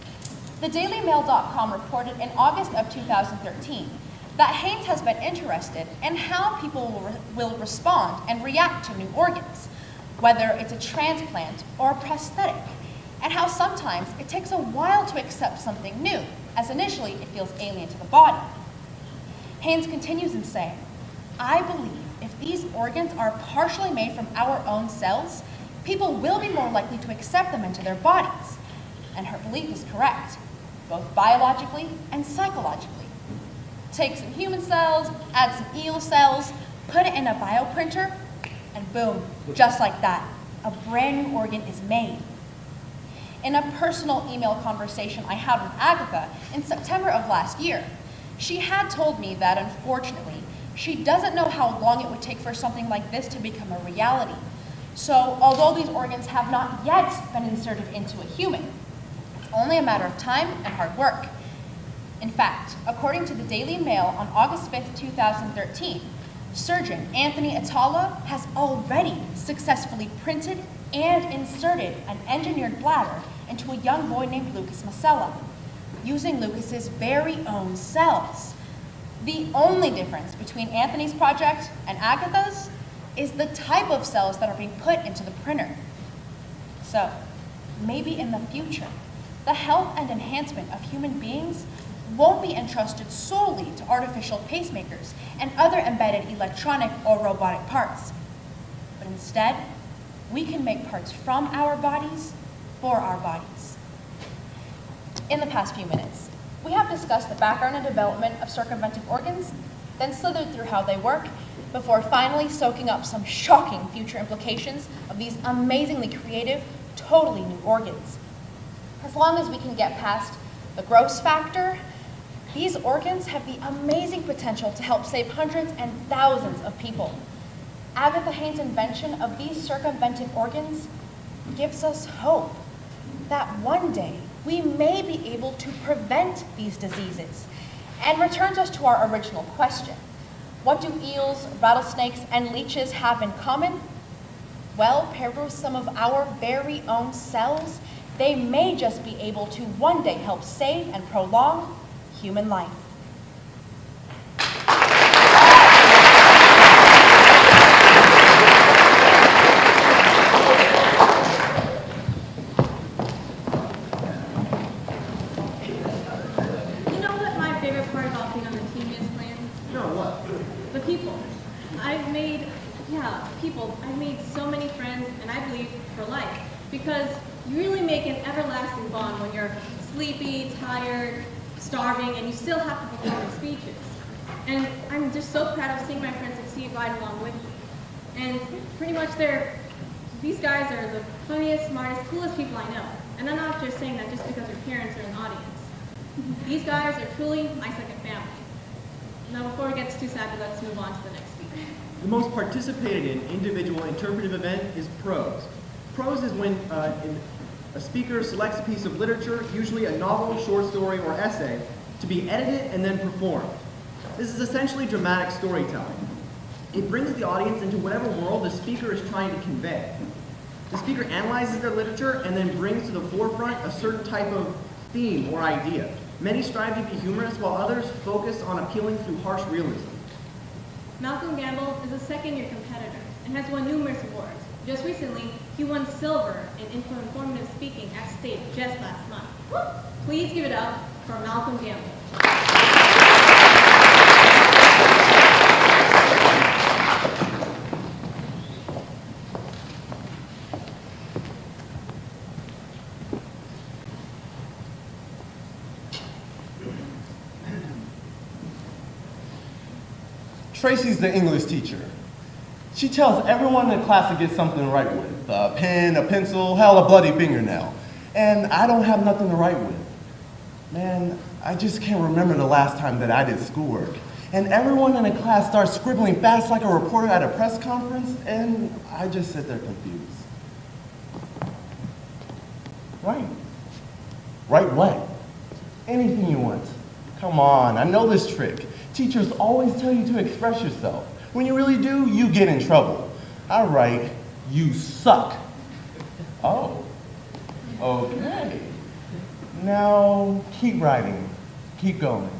TheDailyMail.com reported in August of 2013 that Haynes has been interested in how people will respond and react to new organs, whether it's a transplant or a prosthetic, and how sometimes it takes a while to accept something new, as initially it feels alien to the body. Haynes continues in saying, "I believe if these organs are partially made from our own cells, people will be more likely to accept them into their bodies." And her belief is correct, both biologically and psychologically. Take some human cells, add some eel cells, put it in a bioprinter, and boom, just like that, a brand new organ is made. In a personal email conversation I had with Agatha in September of last year, she had told me that unfortunately, she doesn't know how long it would take for something like this to become a reality. So although these organs have not yet been inserted into a human, it's only a matter of time and hard work. In fact, according to the Daily Mail on August 5th, 2013, surgeon Anthony Atala has already successfully printed and inserted an engineered bladder into a young boy named Lucas Maciel, using Lucas's very own cells. The only difference between Anthony's project and Agatha's is the type of cells that are being put into the printer. So, maybe in the future, the health and enhancement of human beings won't be entrusted solely to artificial pacemakers and other embedded electronic or robotic parts. But instead, we can make parts from our bodies for our bodies. In the past few minutes, we have discussed the background and development of circumventive organs, then slithered through how they work, before finally soaking up some shocking future implications of these amazingly creative, totally new organs. As long as we can get past the gross factor, these organs have the amazing potential to help save hundreds and thousands of people. Agatha Haynes' invention of these circumventive organs gives us hope that one day we may be able to prevent these diseases, and returns us to our original question. What do eels, rattlesnakes, and leeches have in common? Well, paired with some of our very own cells, they may just be able to one day help save and prolong human life. You know what my favorite part about being on the team is, Lance? No, what? The people. I've made so many friends, and I believe for life, because you really make an everlasting bond when you're sleepy, tired, starving, and you still have to perform your speeches. And I'm just so proud of seeing my friends succeed right along with me. And pretty much these guys are the funniest, smartest, coolest people I know. And I'm not just saying that just because their parents are in the audience. These guys are truly my second family. Now, before it gets too sad, let's move on to the next speaker. The most participated in individual interpretive event is prose. Prose is when a speaker selects a piece of literature, usually a novel, short story, or essay, to be edited and then performed. This is essentially dramatic storytelling. It brings the audience into whatever world the speaker is trying to convey. The speaker analyzes their literature and then brings to the forefront a certain type of theme or idea. Many strive to be humorous, while others focus on appealing through harsh realism. Malcolm Gamble is a second-year competitor and has won numerous awards. Just recently, he won silver in informative speaking at state just last month. Please give it up for Malcolm Gamble. Tracy's the English teacher. She tells everyone in the class to get something to write with. A pen, a pencil, hell, a bloody fingernail. And I don't have nothing to write with. Man, I just can't remember the last time that I did schoolwork. And everyone in the class starts scribbling fast like a reporter at a press conference, and I just sit there confused. Write. Write what? Anything you want. Come on, I know this trick. Teachers always tell you to express yourself. When you really do, you get in trouble. I write, you suck. Oh, okay. Now, keep writing, keep going.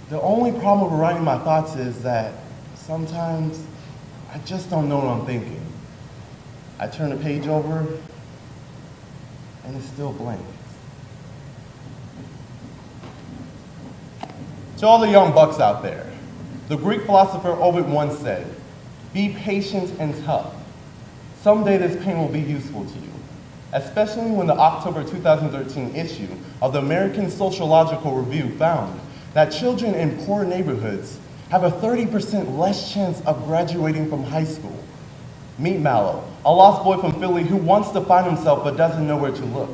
The only problem with writing my thoughts is that sometimes I just don't know what I'm thinking. I turn the page over, and it's still blank. To all the young bucks out there, the Greek philosopher Ovid once said, "Be patient and tough. Someday this pain will be useful to you," especially when the October 2013 issue of the American Sociological Review found that children in poor neighborhoods have a 30% less chance of graduating from high school. Meet Mallow, a lost boy from Philly who wants to find himself but doesn't know where to look,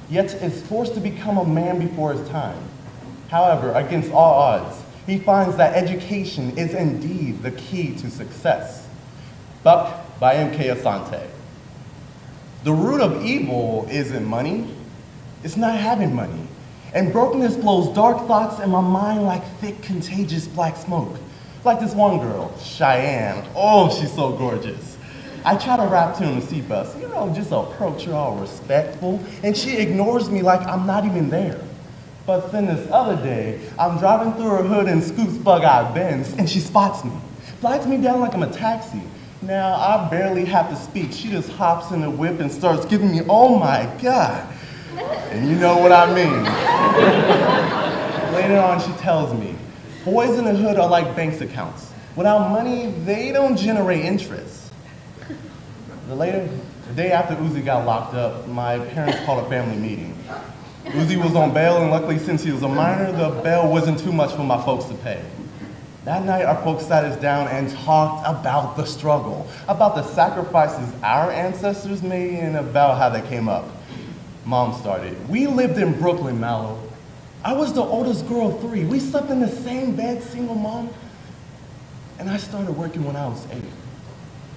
yet is forced to become a man before his time. However, against all odds, he finds that education is indeed the key to success. Buck by M.K. Asante. The root of evil isn't money, it's not having money. And brokenness blows dark thoughts in my mind like thick, contagious black smoke. Like this one girl, Cheyenne. Oh, she's so gorgeous. I try to rap to him the sea bus, just approach her all respectful, and she ignores me like I'm not even there. But then this other day, I'm driving through her hood in Scoop's bug-eyed Benz, and she spots me, flags me down like I'm a taxi. Now, I barely have to speak. She just hops in the whip and starts giving me, oh my God. And you know what I mean. Later on, she tells me, boys in the hood are like bank accounts. Without money, they don't generate interest. The day after Uzi got locked up, my parents called a family meeting. Uzi was on bail, and luckily since he was a minor, the bail wasn't too much for my folks to pay. That night, our folks sat us down and talked about the struggle, about the sacrifices our ancestors made, and about how they came up. Mom started. We lived in Brooklyn, Mallow. I was the oldest girl of 3. We slept in the same bed, single mom. And I started working when I was 8,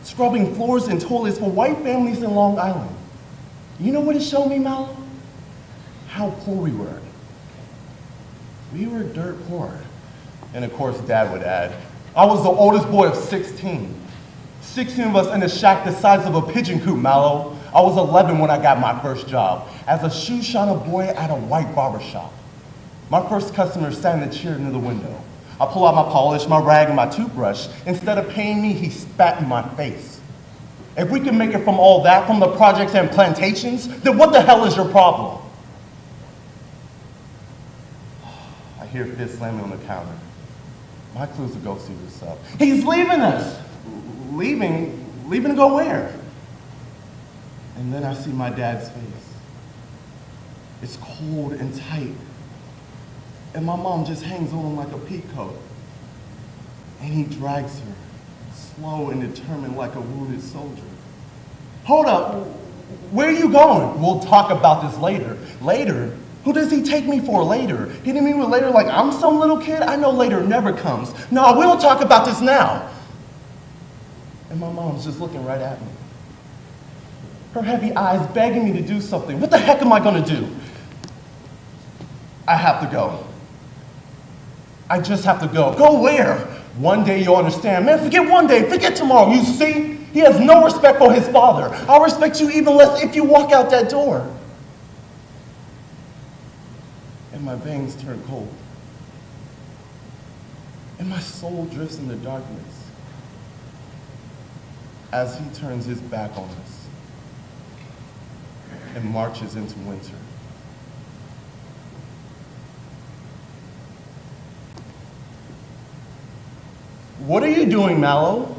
scrubbing floors and toilets for white families in Long Island. You know what it showed me, Mallow? How poor we were. We were dirt poor. And of course, Dad would add, I was the oldest boy of 16. 16 of us in a shack the size of a pigeon coop, Mallow. I was 11 when I got my first job, as a shoe shiner boy at a white barber shop. My first customer sat in the chair near the window. I pull out my polish, my rag, and my toothbrush. Instead of paying me, he spat in my face. If we can make it from all that, from the projects and plantations, then what the hell is your problem? I hear fists slamming on the counter. My clue's to go see what's up. He's leaving us! Leaving? Leaving to go where? And then I see my dad's face. It's cold and tight. And my mom just hangs on him like a peacoat. And he drags her, slow and determined like a wounded soldier. Hold up, where are you going? We'll talk about this later. Later? Who does he take me for later? Hitting me with later like I'm some little kid? I know later never comes. No, we don't talk about this now. And my mom's just looking right at me. Her heavy eyes begging me to do something. What the heck am I gonna do? I have to go. I just have to go. Go where? One day you'll understand. Man, forget one day, forget tomorrow. You see? He has no respect for his father. I'll respect you even less if you walk out that door. And my veins turn cold. And my soul drifts into darkness as he turns his back on us and marches into winter. What are you doing, Mallow?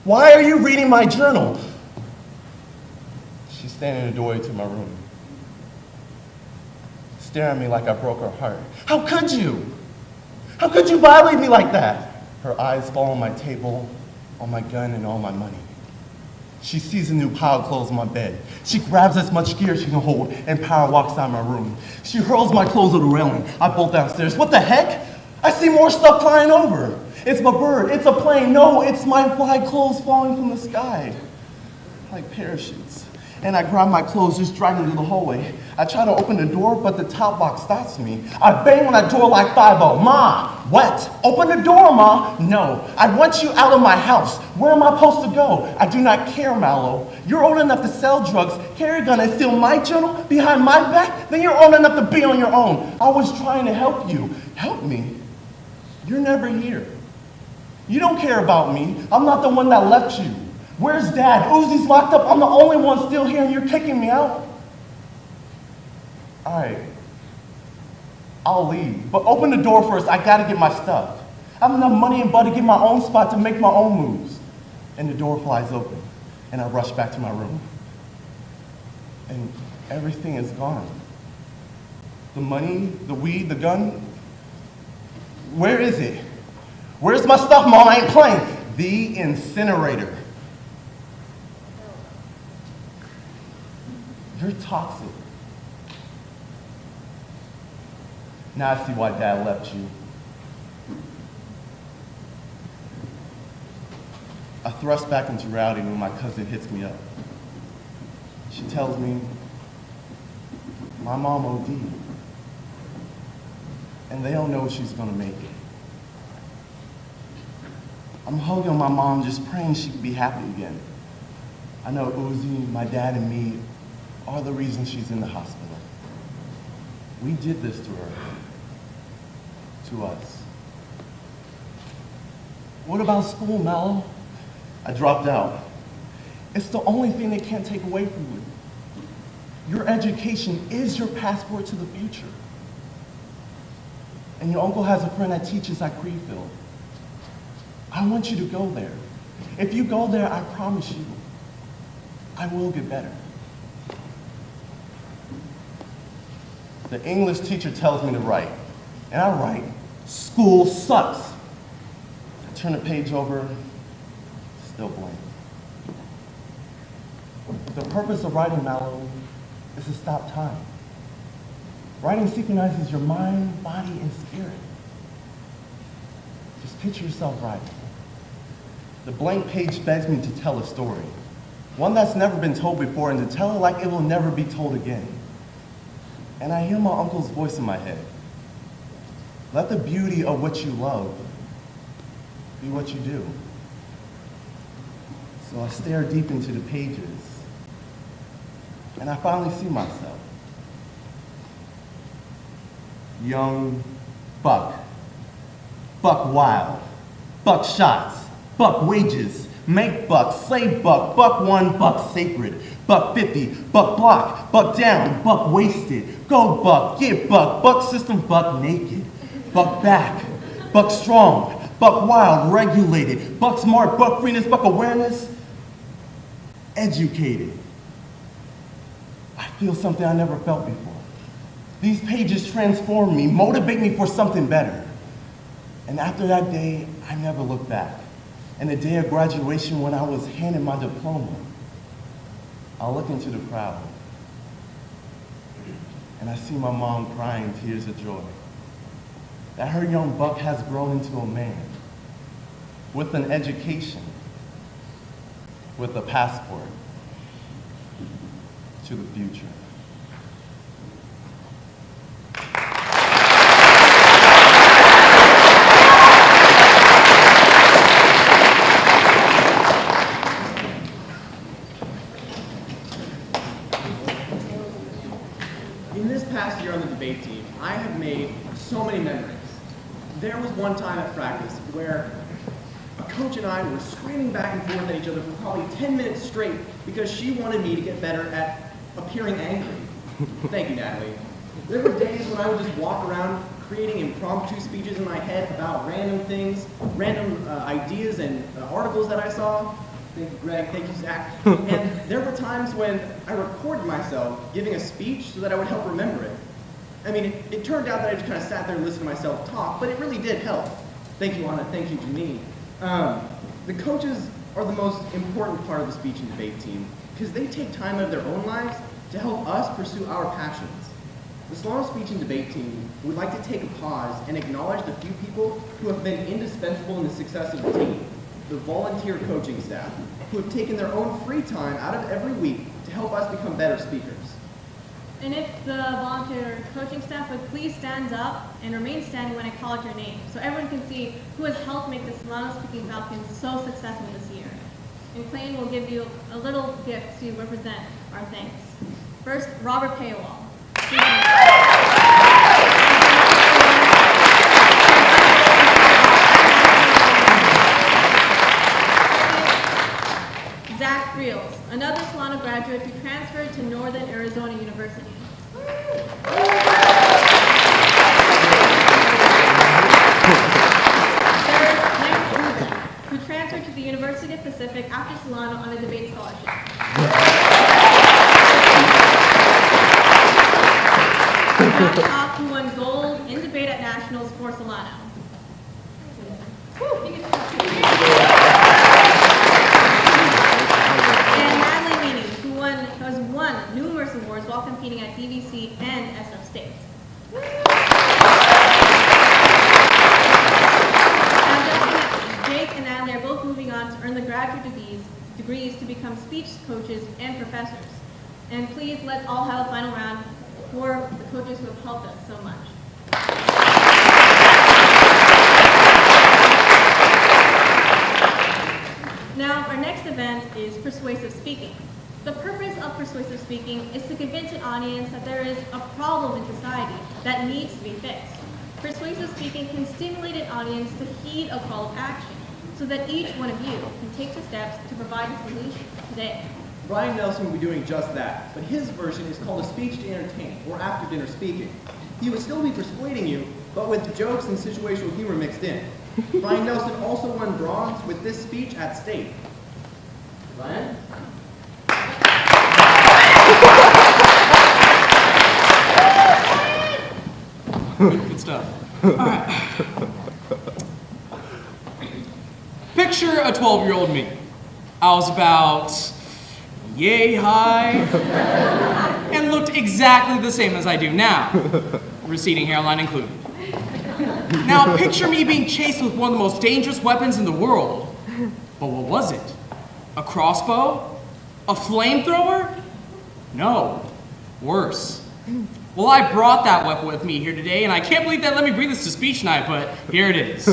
Why are you reading my journal? She's standing in the doorway to my room, staring at me like I broke her heart. How could you? How could you violate me like that? Her eyes fall on my table, on my gun, and on my money. She sees a new pile of clothes on my bed. She grabs as much gear as she can hold and power walks out of my room. She hurls my clothes over the railing. I bolt downstairs. What the heck? I see more stuff flying over. It's my bird. It's a plane. No, it's my fly clothes falling from the sky like parachutes. And I grab my clothes, just dragging them to the hallway. I try to open the door, but the top box stops me. I bang on that door like 5-0. Ma, what? Open the door, Ma. No, I want you out of my house. Where am I supposed to go? I do not care, Mallow. You're old enough to sell drugs, carry a gun, and steal my journal behind my back? Then you're old enough to be on your own. I was trying to help you. Help me? You're never here. You don't care about me. I'm not the one that left you. Where's Dad? Uzi's locked up. I'm the only one still here and you're kicking me out? All right. I'll leave. But open the door first. I gotta get my stuff. I have enough money and butt to get my own spot to make my own moves. And the door flies open. And I rush back to my room. And everything is gone. The money, the weed, the gun. Where is it? Where's my stuff, Mom? I ain't playing. The incinerator. You're toxic. Now I see why Dad left you. I thrust back into reality when my cousin hits me up. She tells me, my mom OD'd, and they don't know if she's gonna make it. I'm hugging my mom, just praying she could be happy again. I know Uzi, my dad, and me are the reason she's in the hospital. We did this to her, to us. What about school, Mallow? I dropped out. It's the only thing they can't take away from you. Your education is your passport to the future. And your uncle has a friend that teaches at Creedfield. I want you to go there. If you go there, I promise you, I will get better. The English teacher tells me to write, and I write, school sucks. I turn the page over, still blank. The purpose of writing, Mallow, is to stop time. Writing synchronizes your mind, body, and spirit. Just picture yourself writing. The blank page begs me to tell a story, one that's never been told before, and to tell it like it will never be told again. And I hear my uncle's voice in my head. Let the beauty of what you love be what you do. So I stare deep into the pages, and I finally see myself. Young buck, buck wild, buck shots, buck wages, make buck, slave buck, buck one, buck sacred, buck 50, buck block, buck down, buck wasted, go buck, get buck, buck system, buck naked, buck back, buck strong, buck wild, regulated, buck smart, buck freeness, buck awareness, educated. I feel something I never felt before. These pages transform me, motivate me for something better. And after that day, I never looked back. And the day of graduation, when I was handed my diploma, I look into the crowd, and I see my mom crying tears of joy. That her young buck has grown into a man, with an education, with a passport to the future. In this past year on the debate team, I have made so many memories. There was one time at practice where a coach and I were screaming back and forth at each other for probably 10 minutes straight because she wanted me to get better at appearing angry. Thank you, Natalie. There were days when I would just walk around creating impromptu speeches in my head about random things, random ideas and articles that I saw. Thank you, Greg. Thank you, Zach. And there were times when I recorded myself giving a speech so that I would help remember it. I mean, it turned out that I just kind of sat there and listened to myself talk, but it really did help. Thank you, Anna. Thank you, Janine. The coaches are the most important part of the speech and debate team because they take time out of their own lives to help us pursue our passions. The Solano speech and debate team would like to take a pause and acknowledge the few people who have been indispensable in the success of the team, the volunteer coaching staff, who have taken their own free time out of every week to help us become better speakers. And if the volunteer coaching staff would please stand up and remain standing when I call out your name, so everyone can see who has helped make the Solano Speaking Falcons so successful this year. And Clayton will give you a little gift to represent our thanks. First, Robert Payawal. Zach Freels, another Solano graduate who transferred to Northern Arizona University. Third, Clayton, who transferred to the University of Pacific after Solano on a debate scholarship. John Kopp, who won gold in debate at nationals for Solano. Has won numerous awards while competing at DVC and SF State. Jake and Natalie are both moving on to earn the graduate degrees to become speech coaches and professors. And please, let's all have a final round for the coaches who have helped us so much. Now, our next event is persuasive speaking. The purpose of persuasive speaking is to convince an audience that there is a problem in society that needs to be fixed. Persuasive speaking can stimulate an audience to heed a call of action so that each one of you can take the steps to provide a solution today. Brian Nelson will be doing just that, but his version is called a speech to entertain, or after dinner speaking. He would still be persuading you, but with jokes and situational humor mixed in. Brian Nelson also won bronze with this speech at state. Brian? Good stuff. All right. Picture a 12-year-old me. I was about yay high and looked exactly the same as I do now, receding hairline included. Now picture me being chased with one of the most dangerous weapons in the world. But what was it? A crossbow? A flamethrower? No, worse. Well, I brought that weapon with me here today, and I can't believe they let me bring this to speech night, but here it is.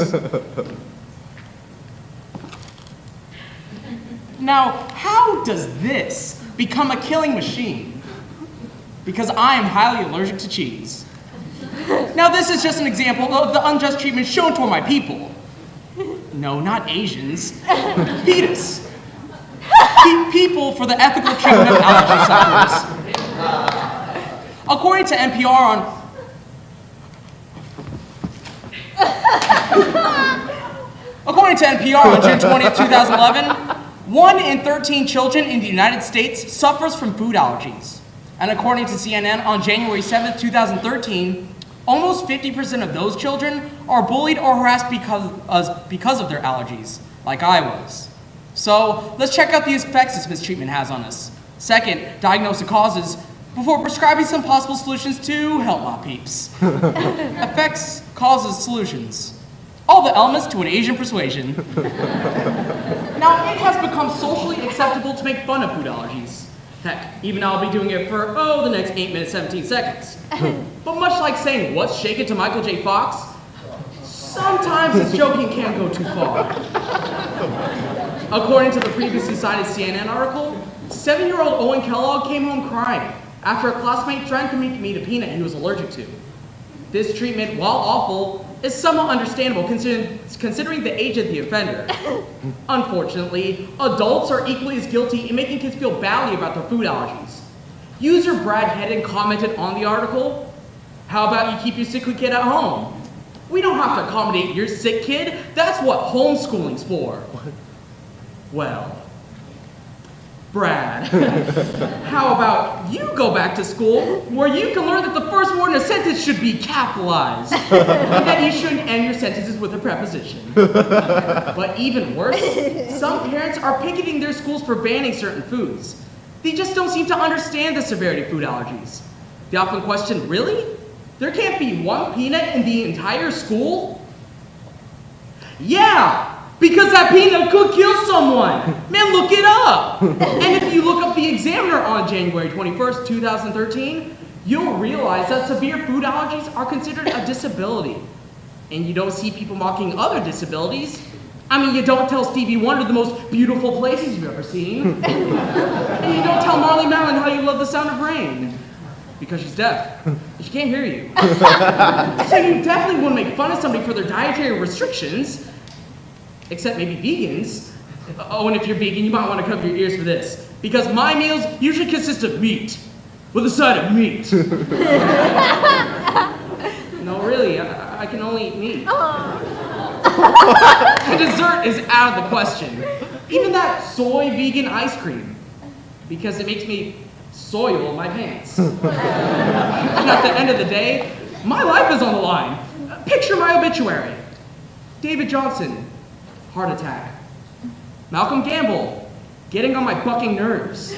Now, how does this become a killing machine? Because I am highly allergic to cheese. Now, this is just an example of the unjust treatment shown toward my people. No, not Asians. Fetus. People for the ethical treatment of allergy sufferers. According to NPR on June 20th, 2011, 1 in 13 children in the United States suffers from food allergies. And according to CNN on January 7th, 2013, almost 50% of those children are bullied or harassed because of their allergies, like I was. So let's check out the effects this mistreatment has on us. Second, diagnose the causes before prescribing some possible solutions to help my peeps. Effects, causes, solutions. All the elements to an Asian persuasion. Now, it has become socially acceptable to make fun of food allergies. Heck, even I'll be doing it for, the next 8 minutes, 17 seconds. But much like saying, what's shaking to Michael J. Fox, sometimes this joking can go too far. According to the previously cited CNN article, 7-year-old Owen Kellogg came home crying after a classmate tried to make me eat a peanut he was allergic to. This treatment, while awful, is somewhat understandable considering the age of the offender. Unfortunately, adults are equally as guilty in making kids feel badly about their food allergies. User Brad Hedden commented on the article, "How about you keep your sickly kid at home? We don't have to accommodate your sick kid. That's what homeschooling's for." Well, Brad, how about you go back to school where you can learn that the first word in a sentence should be capitalized, and that you shouldn't end your sentences with a preposition. But even worse, some parents are picketing their schools for banning certain foods. They just don't seem to understand the severity of food allergies. They often question, really? There can't be one peanut in the entire school? Yeah! Because that peanut could kill someone! Man, look it up! And if you look up the Examiner on January 21st, 2013, you'll realize that severe food allergies are considered a disability. And you don't see people mocking other disabilities. I mean, you don't tell Stevie Wonder the most beautiful places you've ever seen. And you don't tell Marley Matlin how you love the sound of rain. Because she's deaf. She can't hear you. So you definitely wouldn't make fun of somebody for their dietary restrictions. Except maybe vegans. Oh, and if you're vegan, you might want to cover your ears for this. Because my meals usually consist of meat. With a side of meat. No, really, I can only eat meat. And dessert is out of the question. Even that soy vegan ice cream. Because it makes me soil my pants. And at the end of the day, my life is on the line. Picture my obituary. David Johnson, heart attack. Malcolm Gamble, getting on my bucking nerves.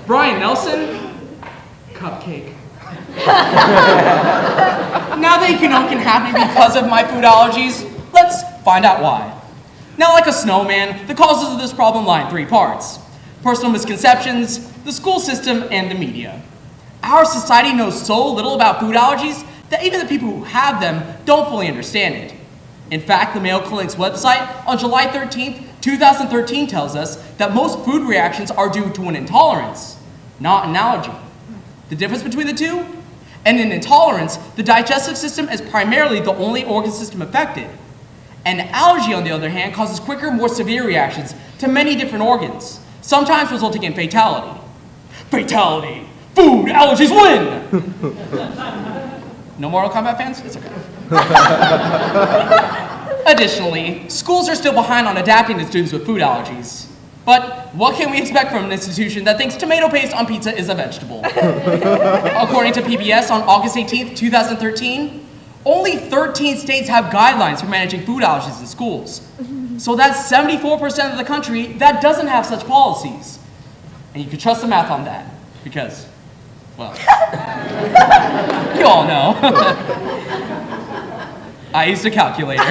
Brian Nelson, cupcake. Now that you know it can happen because of my food allergies, let's find out why. Now, like a snowman, the causes of this problem lie in three parts: personal misconceptions, the school system, and the media. Our society knows so little about food allergies that even the people who have them don't fully understand it. In fact, the Mayo Clinic's website on July 13th, 2013 tells us that most food reactions are due to an intolerance, not an allergy. The difference between the two? In an intolerance, the digestive system is primarily the only organ system affected. An allergy, on the other hand, causes quicker, more severe reactions to many different organs, sometimes resulting in fatality. Fatality! Food allergies win! No Mortal Kombat fans? It's okay. Additionally, schools are still behind on adapting to students with food allergies. But what can we expect from an institution that thinks tomato paste on pizza is a vegetable? According to PBS on August 18th, 2013, only 13 states have guidelines for managing food allergies in schools. So that's 74% of the country that doesn't have such policies. And you can trust the math on that, because, well, you all know. I used a calculator.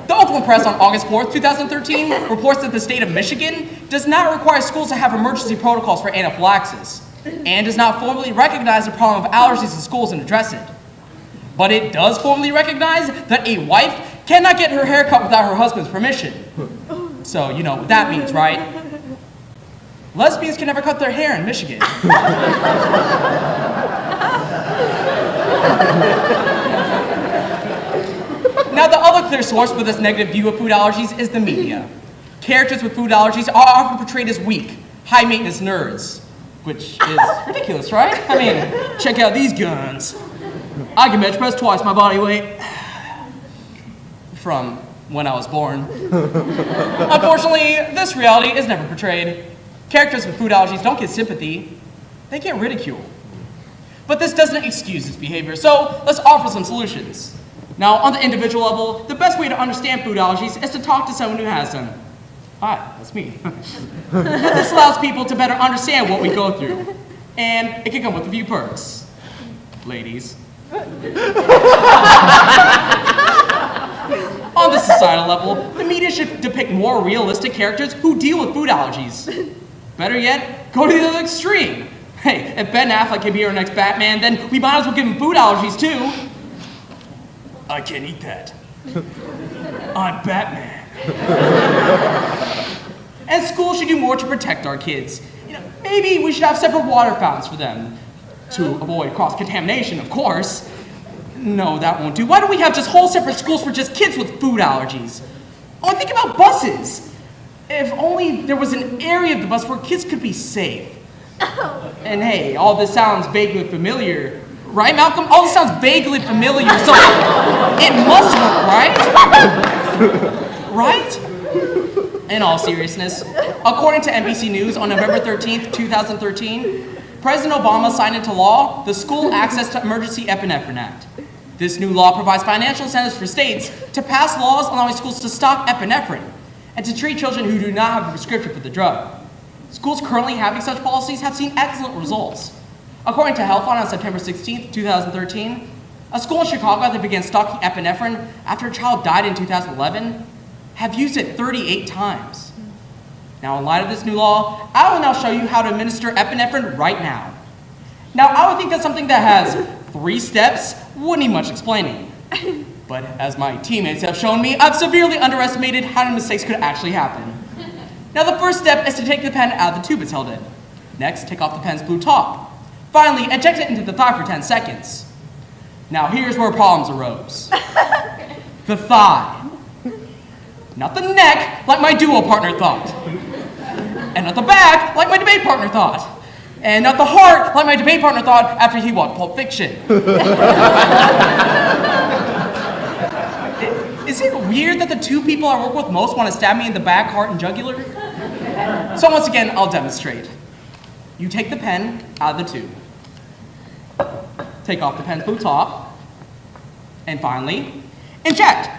The Oakland Press on August 4th, 2013 reports that the state of Michigan does not require schools to have emergency protocols for anaphylaxis and does not formally recognize the problem of allergies in schools and address it. But it does formally recognize that a wife cannot get her hair cut without her husband's permission. So, you know what that means, right? Lesbians can never cut their hair in Michigan. Now, the other clear source for this negative view of food allergies is the media. Characters with food allergies are often portrayed as weak, high-maintenance nerds, which is ridiculous, right? I mean, check out these guns. I can bench press twice my body weight. From when I was born. Unfortunately, this reality is never portrayed. Characters with food allergies don't get sympathy, they get ridicule. But this doesn't excuse this behavior, so let's offer some solutions. Now, on the individual level, the best way to understand food allergies is to talk to someone who has them. Hi, that's me. This allows people to better understand what we go through, and it can come with a few perks. Ladies. On the societal level, the media should depict more realistic characters who deal with food allergies. Better yet, go to the other extreme. Hey, if Ben Affleck can be our next Batman, then we might as well give him food allergies too. I can't eat that. I'm Batman. And schools should do more to protect our kids. Maybe we should have separate water fountains for them to avoid cross-contamination, of course. No, that won't do. Why don't we have just whole separate schools for just kids with food allergies? Oh, think about buses. If only there was an area of the bus where kids could be safe. And hey, all this sounds vaguely familiar. Right, Malcolm? All this sounds vaguely familiar, so it must work, right? Right? In all seriousness, according to NBC News on November 13th, 2013, President Obama signed into law the School Access to Emergency Epinephrine Act. This new law provides financial incentives for states to pass laws allowing schools to stock epinephrine and to treat children who do not have a prescription for the drug. Schools currently having such policies have seen excellent results. According to Health Fund on September 16th, 2013, a school in Chicago that began stocking epinephrine after a child died in 2011 have used it 38 times. Now, in light of this new law, I will now show you how to administer epinephrine right now. Now, I would think that something that has 3 steps wouldn't need much explaining. But as my teammates have shown me, I've severely underestimated how many mistakes could actually happen. Now, the first step is to take the pen out of the tube it's held in. Next, take off the pen's blue top. Finally, eject it into the thigh for 10 seconds. Now, here's where problems arose. The thigh. Not the neck, like my duo partner thought. And not the back, like my debate partner thought. And not the heart, like my debate partner thought after he watched Pulp Fiction. Is it weird that the 2 people I work with most want to stab me in the back, heart, and jugular? So once again, I'll demonstrate. You take the pen out of the tube. Take off the pen's blue top. And finally, inject.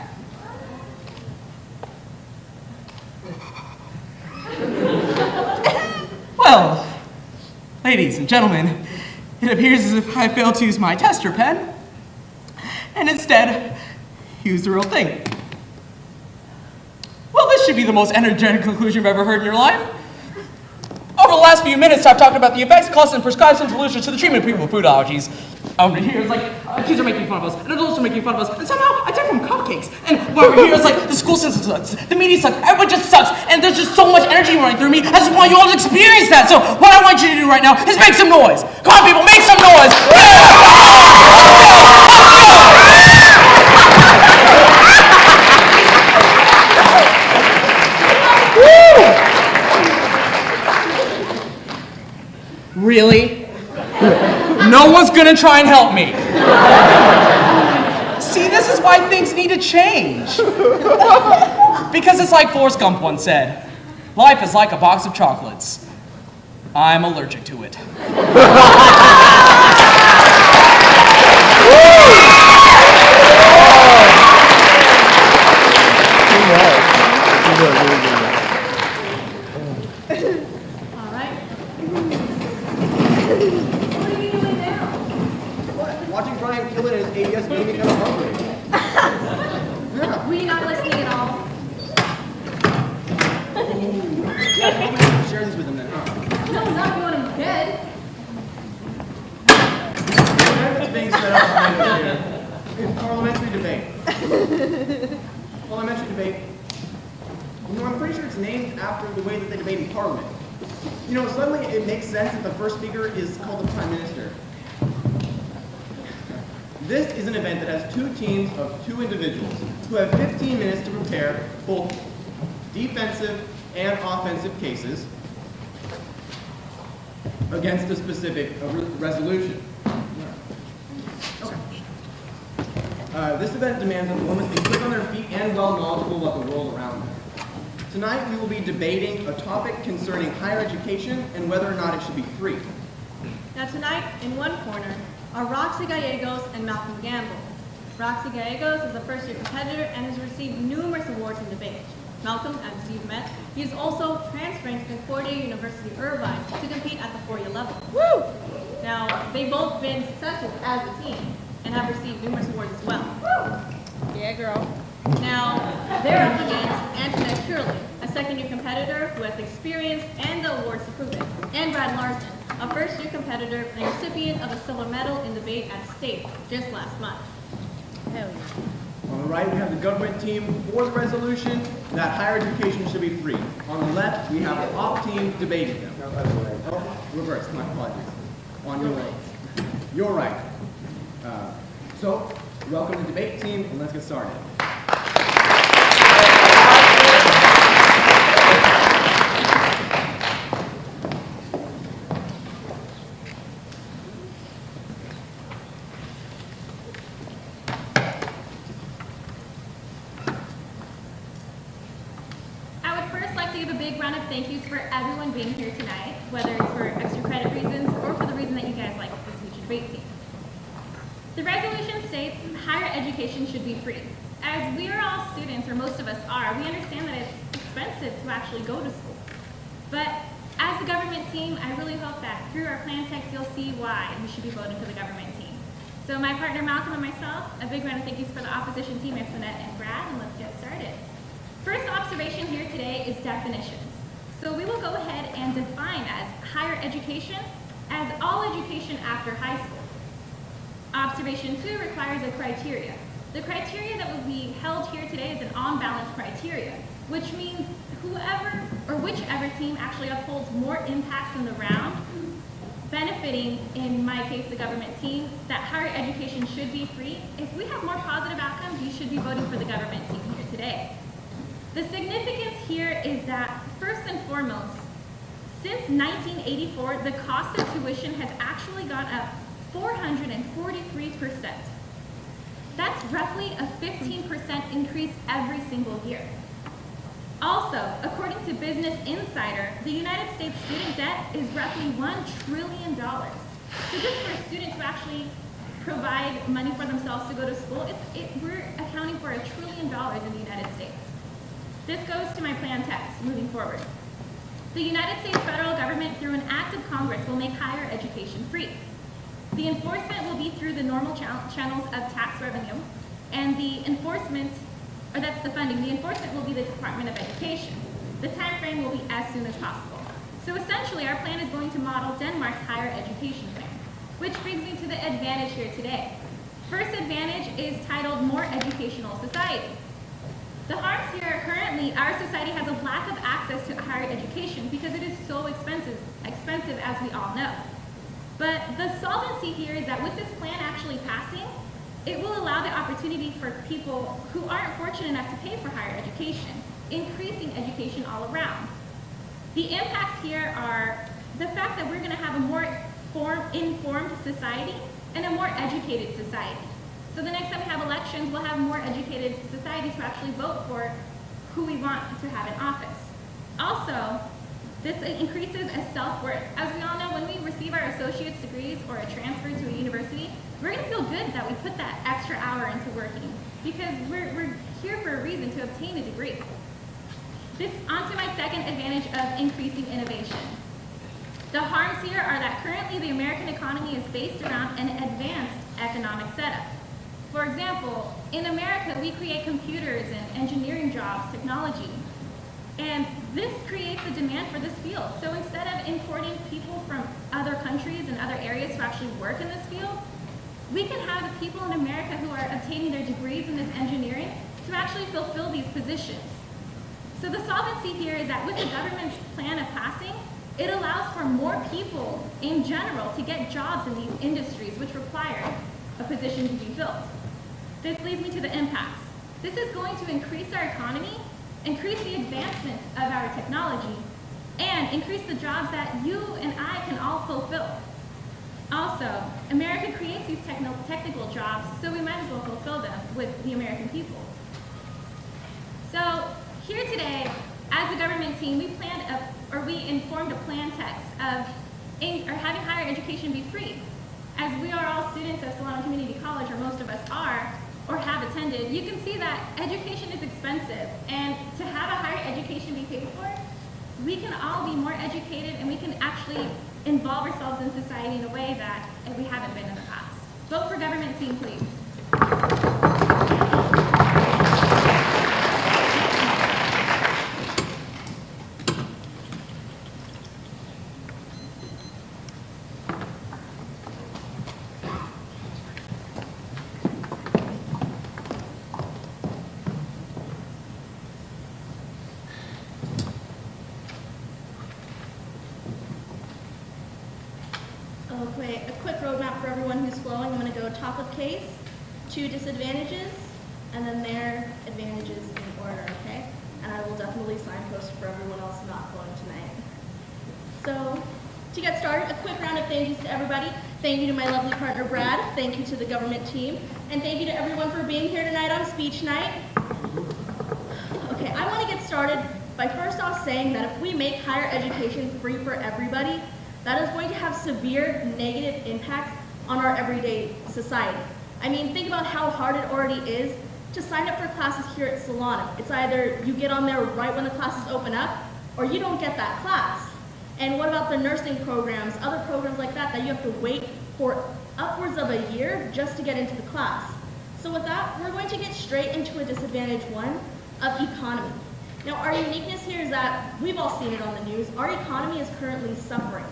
Well, ladies and gentlemen, it appears as if I failed to use my tester pen, and instead used the real thing. Well, this should be the most energetic conclusion you've ever heard in your life. Over the last few minutes, I've talked about the effects, costs, and prescribed solutions to the treatment of people with food allergies. Over here, it's like, kids are making fun of us, and adults are making fun of us, and somehow I take from cupcakes. And over here, it's like, the school system sucks, the media sucks, everyone just sucks, and there's just so much energy running through me. I just want you all to experience that. So what I want you to do right now is make some noise. Come on, people, make some noise. Really? No one's gonna try and help me. See, this is why things need to change. Because it's like Forrest Gump once said, life is like a box of chocolates. I'm allergic to it. Were you not listening at all? Share these with them then, huh? No, not going to bed. It's being set up behind us here. In parliamentary debate. Parliamentary debate. I'm pretty sure it's named after the way that they debate in Parliament. Suddenly it makes sense that the first speaker is called the Prime Minister. This is an event that has 2 teams of 2 individuals who have 15 minutes to prepare both defensive and offensive cases against a specific resolution. Okay. This event demands that the women be quick on their feet and well knowledgeable about the world around them. Tonight we will be debating a topic concerning higher education and whether or not it should be free. Now tonight, in one corner, are Roxy Gallegos and Malcolm Gamble. Roxy Gallegos is a first-year competitor and has received numerous awards in debate. Malcolm, as you've met, he is also transferring to Concordia University, Irvine to compete at the 4-year level. Woo! Now, they've both been successful as a team and have received numerous awards as well. Woo! Yeah, girl. Now, they're up against Antoinette Shirley, a second-year competitor who has experience and the awards to prove it, and Brad Larson, a first-year competitor and recipient of a silver medal in debate at state just last month. Hell yeah. On the right, we have the government team for the resolution that higher education should be free. On the left, we have the op team debating them. Oh, reverse, my apologies. On your right. Your right. So, welcome to the debate team, and let's get started. Thank yous for everyone being here tonight, whether it's for extra credit reasons or for the reason that you guys like this future debate team. The resolution states higher education should be free. As we are all students, or most of us are, we understand that it's expensive to actually go to school. But as the government team, I really hope that through our plan text, you'll see why you should be voting for the government team. So my partner Malcolm and myself, a big round of thank yous for the opposition team, Antoinette and Brad, and let's get started. First observation here today is definitions. So we will go ahead and define as higher education as all education after high school. Observation 2 requires a criteria. The criteria that will be held here today is an on-balance criteria, which means whoever or whichever team actually upholds more impacts in the round, benefiting, in my case, the government team, that higher education should be free. If we have more positive outcomes, you should be voting for the government team here today. The significance here is that, first and foremost, since 1984, the cost of tuition has actually gone up 443%. That's roughly a 15% increase every single year. Also, according to Business Insider, the United States student debt is roughly $1 trillion. So just for a student to actually provide money for themselves to go to school, we're accounting for $1 trillion in the United States. This goes to my plan text moving forward. The United States federal government, through an act of Congress, will make higher education free. The enforcement will be through the normal channels of tax revenue, and the enforcement, or that's the funding, the enforcement will be the Department of Education. The time frame will be as soon as possible. So essentially, our plan is going to model Denmark's higher education plan, which brings me to the advantage here today. First advantage is titled More Educational Society. The harms here are currently our society has a lack of access to higher education because it is so expensive as we all know. But the solvency here is that with this plan actually passing, it will allow the opportunity for people who aren't fortunate enough to pay for higher education, increasing education all around. The impacts here are the fact that we're going to have a more informed society and a more educated society. So the next time we have elections, we'll have a more educated society to actually vote for who we want to have in office. Also, this increases a self-worth. As we all know, when we receive our associate's degrees or a transfer to a university, we're going to feel good that we put that extra hour into working because we're here for a reason, to obtain a degree. This onto my second advantage of increasing innovation. The harms here are that currently the American economy is based around an advanced economic setup. For example, in America, we create computers and engineering jobs, technology, and this creates a demand for this field. So instead of importing people from other countries and other areas to actually work in this field, we can have the people in America who are obtaining their degrees in this engineering to actually fulfill these positions. So the solvency here is that with the government's plan of passing, it allows for more people in general to get jobs in these industries which require a position to be filled. This leads me to the impacts. This is going to increase our economy, increase the advancement of our technology, and increase the jobs that you and I can all fulfill. Also, America creates these technical jobs, so we might as well fulfill them with the American people. So here today, as a government team, we informed a plan text of having higher education be free. As we are all students of Solano Community College, or most of us are, or have attended, you can see that education is expensive, and to have a higher education be paid for, we can all be more educated and we can actually involve ourselves in society in a way that we haven't been in the past. Vote for government team, please. Okay, a quick roadmap for everyone who's flowing. I'm going to go top of case, 2 disadvantages, and then their advantages in order, okay? And I will definitely signpost for everyone else not flowing tonight. So, to get started, a quick round of thank yous to everybody. Thank you to my lovely partner, Brad. Thank you to the government team. And thank you to everyone for being here tonight on speech night. Okay, I want to get started by first off saying that if we make higher education free for everybody, that is going to have severe negative impacts on our everyday society. I mean, think about how hard it already is to sign up for classes here at Solano. It's either you get on there right when the classes open up, or you don't get that class. And what about the nursing programs, other programs like that you have to wait for upwards of a year just to get into the class? So with that, we're going to get straight into a disadvantage 1 of economy. Now, our uniqueness here is that we've all seen it on the news. Our economy is currently suffering.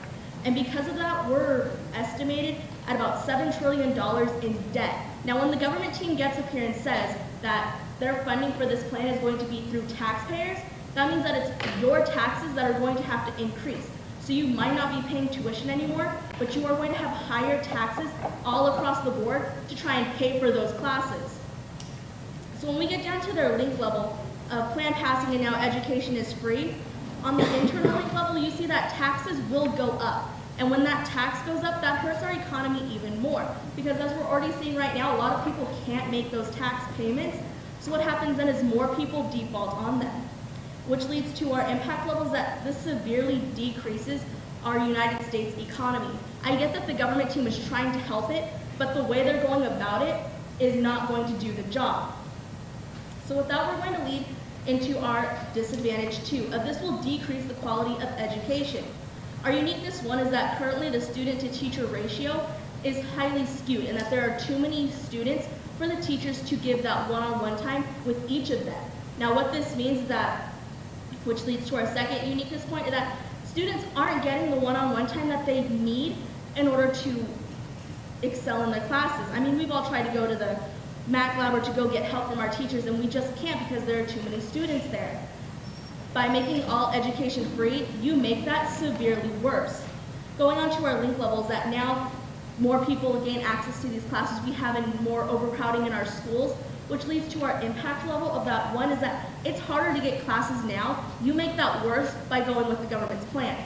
And because of that, we're estimated at about $7 trillion in debt. Now, when the government team gets up here and says that their funding for this plan is going to be through taxpayers, that means that it's your taxes that are going to have to increase. So you might not be paying tuition anymore, but you are going to have higher taxes all across the board to try and pay for those classes. So when we get down to their link level of plan passing and now education is free, on the internal link level, you see that taxes will go up. And when that tax goes up, that hurts our economy even more. Because as we're already seeing right now, a lot of people can't make those tax payments. So what happens then is more people default on them, which leads to our impact levels that this severely decreases our United States economy. I get that the government team is trying to help it, but the way they're going about it is not going to do the job. So with that, we're going to lead into our disadvantage 2 of this will decrease the quality of education. Our uniqueness 1 is that currently the student to teacher ratio is highly skewed and that there are too many students for the teachers to give that one-on-one time with each of them. Now what this means is that, which leads to our second uniqueness point, is that students aren't getting the one-on-one time that they need in order to excel in their classes. I mean, we've all tried to go to the Mac lab or to go get help from our teachers, and we just can't because there are too many students there. By making all education free, you make that severely worse. Going on to our link levels, that now more people gain access to these classes, we have more overcrowding in our schools, which leads to our impact level of that 1 is that it's harder to get classes now. You make that worse by going with the government's plan.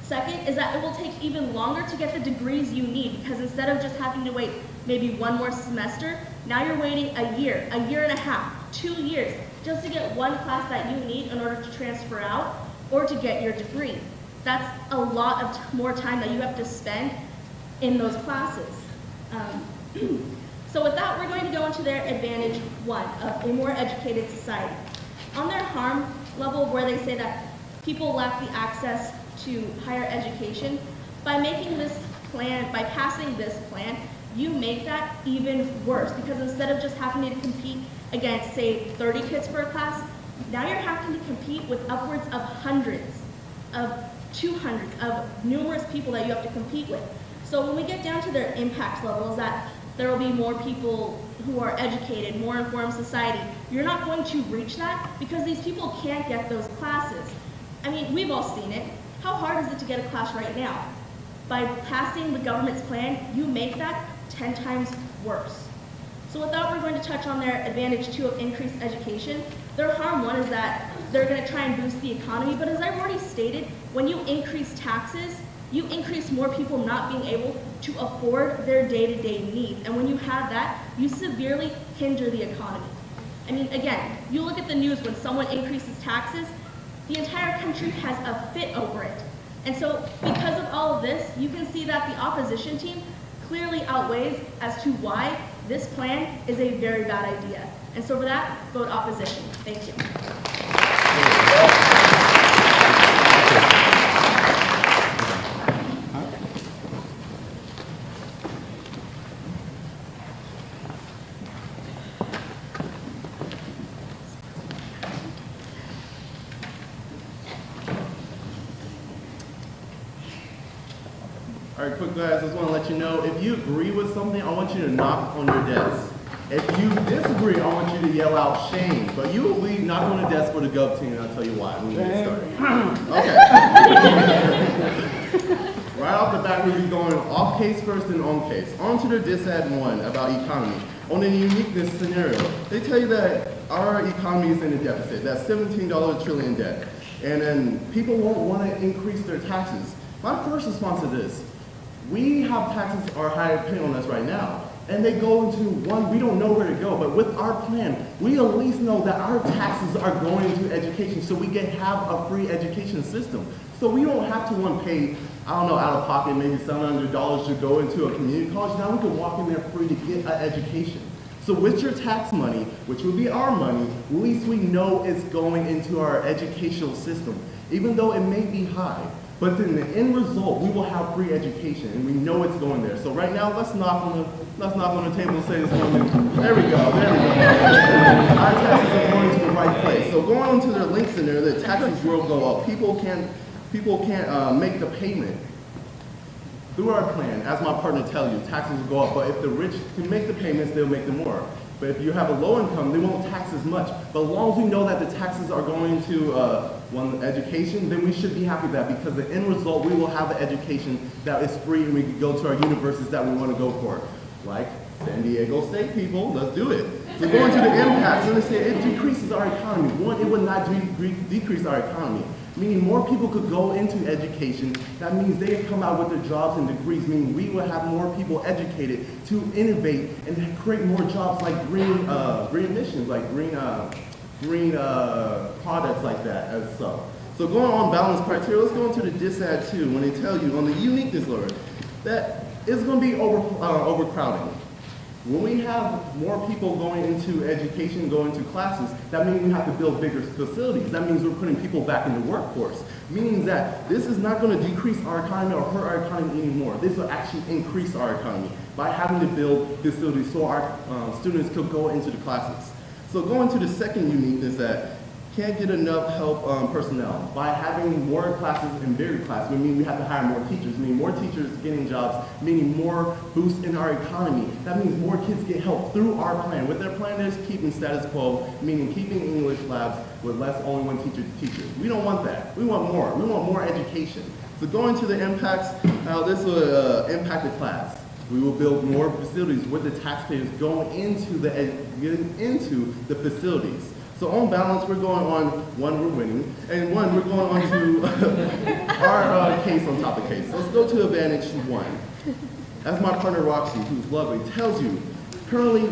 Second is that it will take even longer to get the degrees you need because instead of just having to wait maybe 1 more semester, now you're waiting a year and a half, 2 years, just to get one class that you need in order to transfer out or to get your degree. That's a lot of more time that you have to spend in those classes. So with that, we're going to go into their advantage 1 of a more educated society. On their harm level, where they say that people lack the access to higher education, by making this plan, by passing this plan, you make that even worse because instead of just having to compete against, say, 30 kids for a class, now you're having to compete with upwards of hundreds, of 200, of numerous people that you have to compete with. So when we get down to their impact levels, that there will be more people who are educated, more informed society. You're not going to reach that because these people can't get those classes. I mean, we've all seen it. How hard is it to get a class right now? By passing the government's plan, you make that 10 times worse. So with that, we're going to touch on their advantage 2 of increased education. Their harm 1 is that they're going to try and boost the economy, but as I've already stated, when you increase taxes, you increase more people not being able to afford their day-to-day needs. And when you have that, you severely hinder the economy. I mean, again, you look at the news when someone increases taxes, the entire country has a fit over it. And so because of all of this, you can see that the opposition team clearly outweighs as to why this plan is a very bad idea. And so for that, vote opposition. Thank you. All right, quick guys, I just want to let you know, if you agree with something, I want you to knock on your desk. If you disagree, I want you to yell out shame. But you will leave, knock on the desk for the Gov team, and I'll tell you why when we get started. Okay. Right off the bat, we'll be going off case first and on case. On to the disad one about economy. On the uniqueness scenario, they tell you that our economy is in a deficit. That's $17 trillion debt. And then people won't want to increase their taxes. My first response to this, we have taxes are higher paying on us right now. And they go into one, we don't know where to go, but with our plan, we at least know that our taxes are going into education so we can have a free education system. So we don't have to pay, I don't know, out of pocket, maybe $700 to go into a community college. Now we can walk in there free to get an education. So with your tax money, which would be our money, at least we know it's going into our educational system, even though it may be high. But in the end result, we will have free education, and we know it's going there. So right now, let's knock on the table and say it's going to. There we go. Our taxes are going to the right place. So going on to their links in there, the taxes will go up. People can't make the payment. Through our plan, as my partner tells you, taxes will go up. But if the rich can make the payments, they'll make them more. But if you have a low income, they won't tax as much. But as long as we know that the taxes are going to education, then we should be happy with that, because the end result, we will have an education that is free and we can go to our universities that we want to go for. Like San Diego State people, let's do it. So going to the impacts, let me say it decreases our economy. One, it would not decrease our economy, meaning more people could go into education. That means they come out with their jobs and degrees, meaning we will have more people educated to innovate and create more jobs like green emissions, like green products like that as so. So going on balance criteria, let's go into the disad 2 when they tell you on the uniqueness layer that it's going to be overcrowding. When we have more people going into education, going to classes, that means we have to build bigger facilities. That means we're putting people back in the workforce. Meaning that this is not going to decrease our economy or hurt our economy anymore. This will actually increase our economy by having to build facilities so our students could go into the classes. So going to the second uniqueness that can't get enough help personnel. By having more classes and bigger classes, we mean we have to hire more teachers, meaning more teachers getting jobs, meaning more boost in our economy. That means more kids get help through our plan. What their plan is keeping status quo, meaning keeping English labs with only one teacher to teachers. We don't want that. We want more. We want more education. So going to the impacts, this will impact the class. We will build more facilities with the taxpayers going into the facilities. So on balance, we're going on, one, we're winning, and one, we're going on to our case on top of case. Let's go to advantage 1. As my partner Roxy, who's lovely, tells you, currently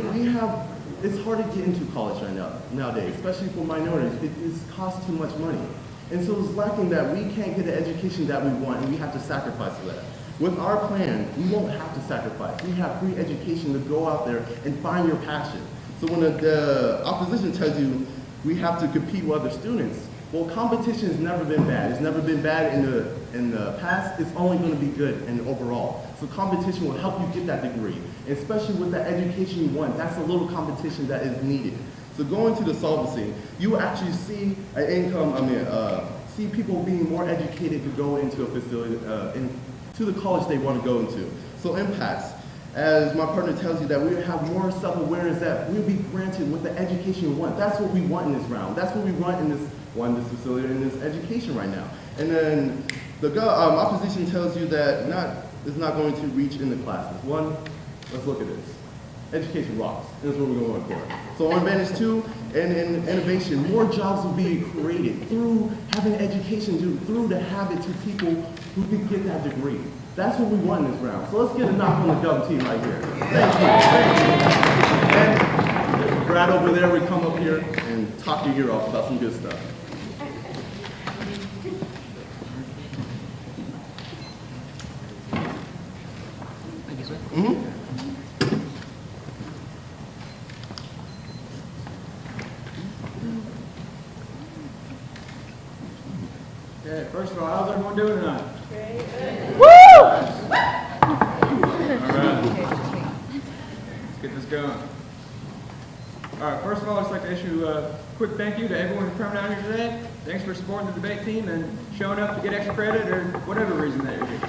it's hard to get into college right now, nowadays, especially for minorities. It costs too much money. And so it's lacking that we can't get the education that we want, and we have to sacrifice for that. With our plan, we won't have to sacrifice. We have free education to go out there and find your passion. So when the opposition tells you we have to compete with other students, well, competition has never been bad. It's never been bad in the past. It's only going to be good in overall. So competition will help you get that degree, especially with the education you want. That's a little competition that is needed. So going to the solvency, you will actually see an income. See people being more educated to go into a facility, to the college they want to go into. So impacts. As my partner tells you, that we have more self-awareness that we'll be granted with the education we want. That's what we want in this round. That's what we want in this facility, in this education right now. And then the opposition tells you that it's not going to reach in the classes. One, let's look at this. Education rocks. That's what we're going for. So on advantage 2, and innovation, more jobs will be created through having education, through to have it to people who can get that degree. That's what we want in this round. So let's get a knock on the double team right here. Thank you. And Brad over there, we come up here and talk your ear off about some good stuff. Thank you, sir. Mm-hmm. Okay, first of all, how's everyone doing tonight? Woo! All right. Let's get this going. All right, first of all, I'd just like to issue a quick thank you to everyone who came down here today. Thanks for supporting the debate team and showing up to get extra credit or whatever reason that you're here.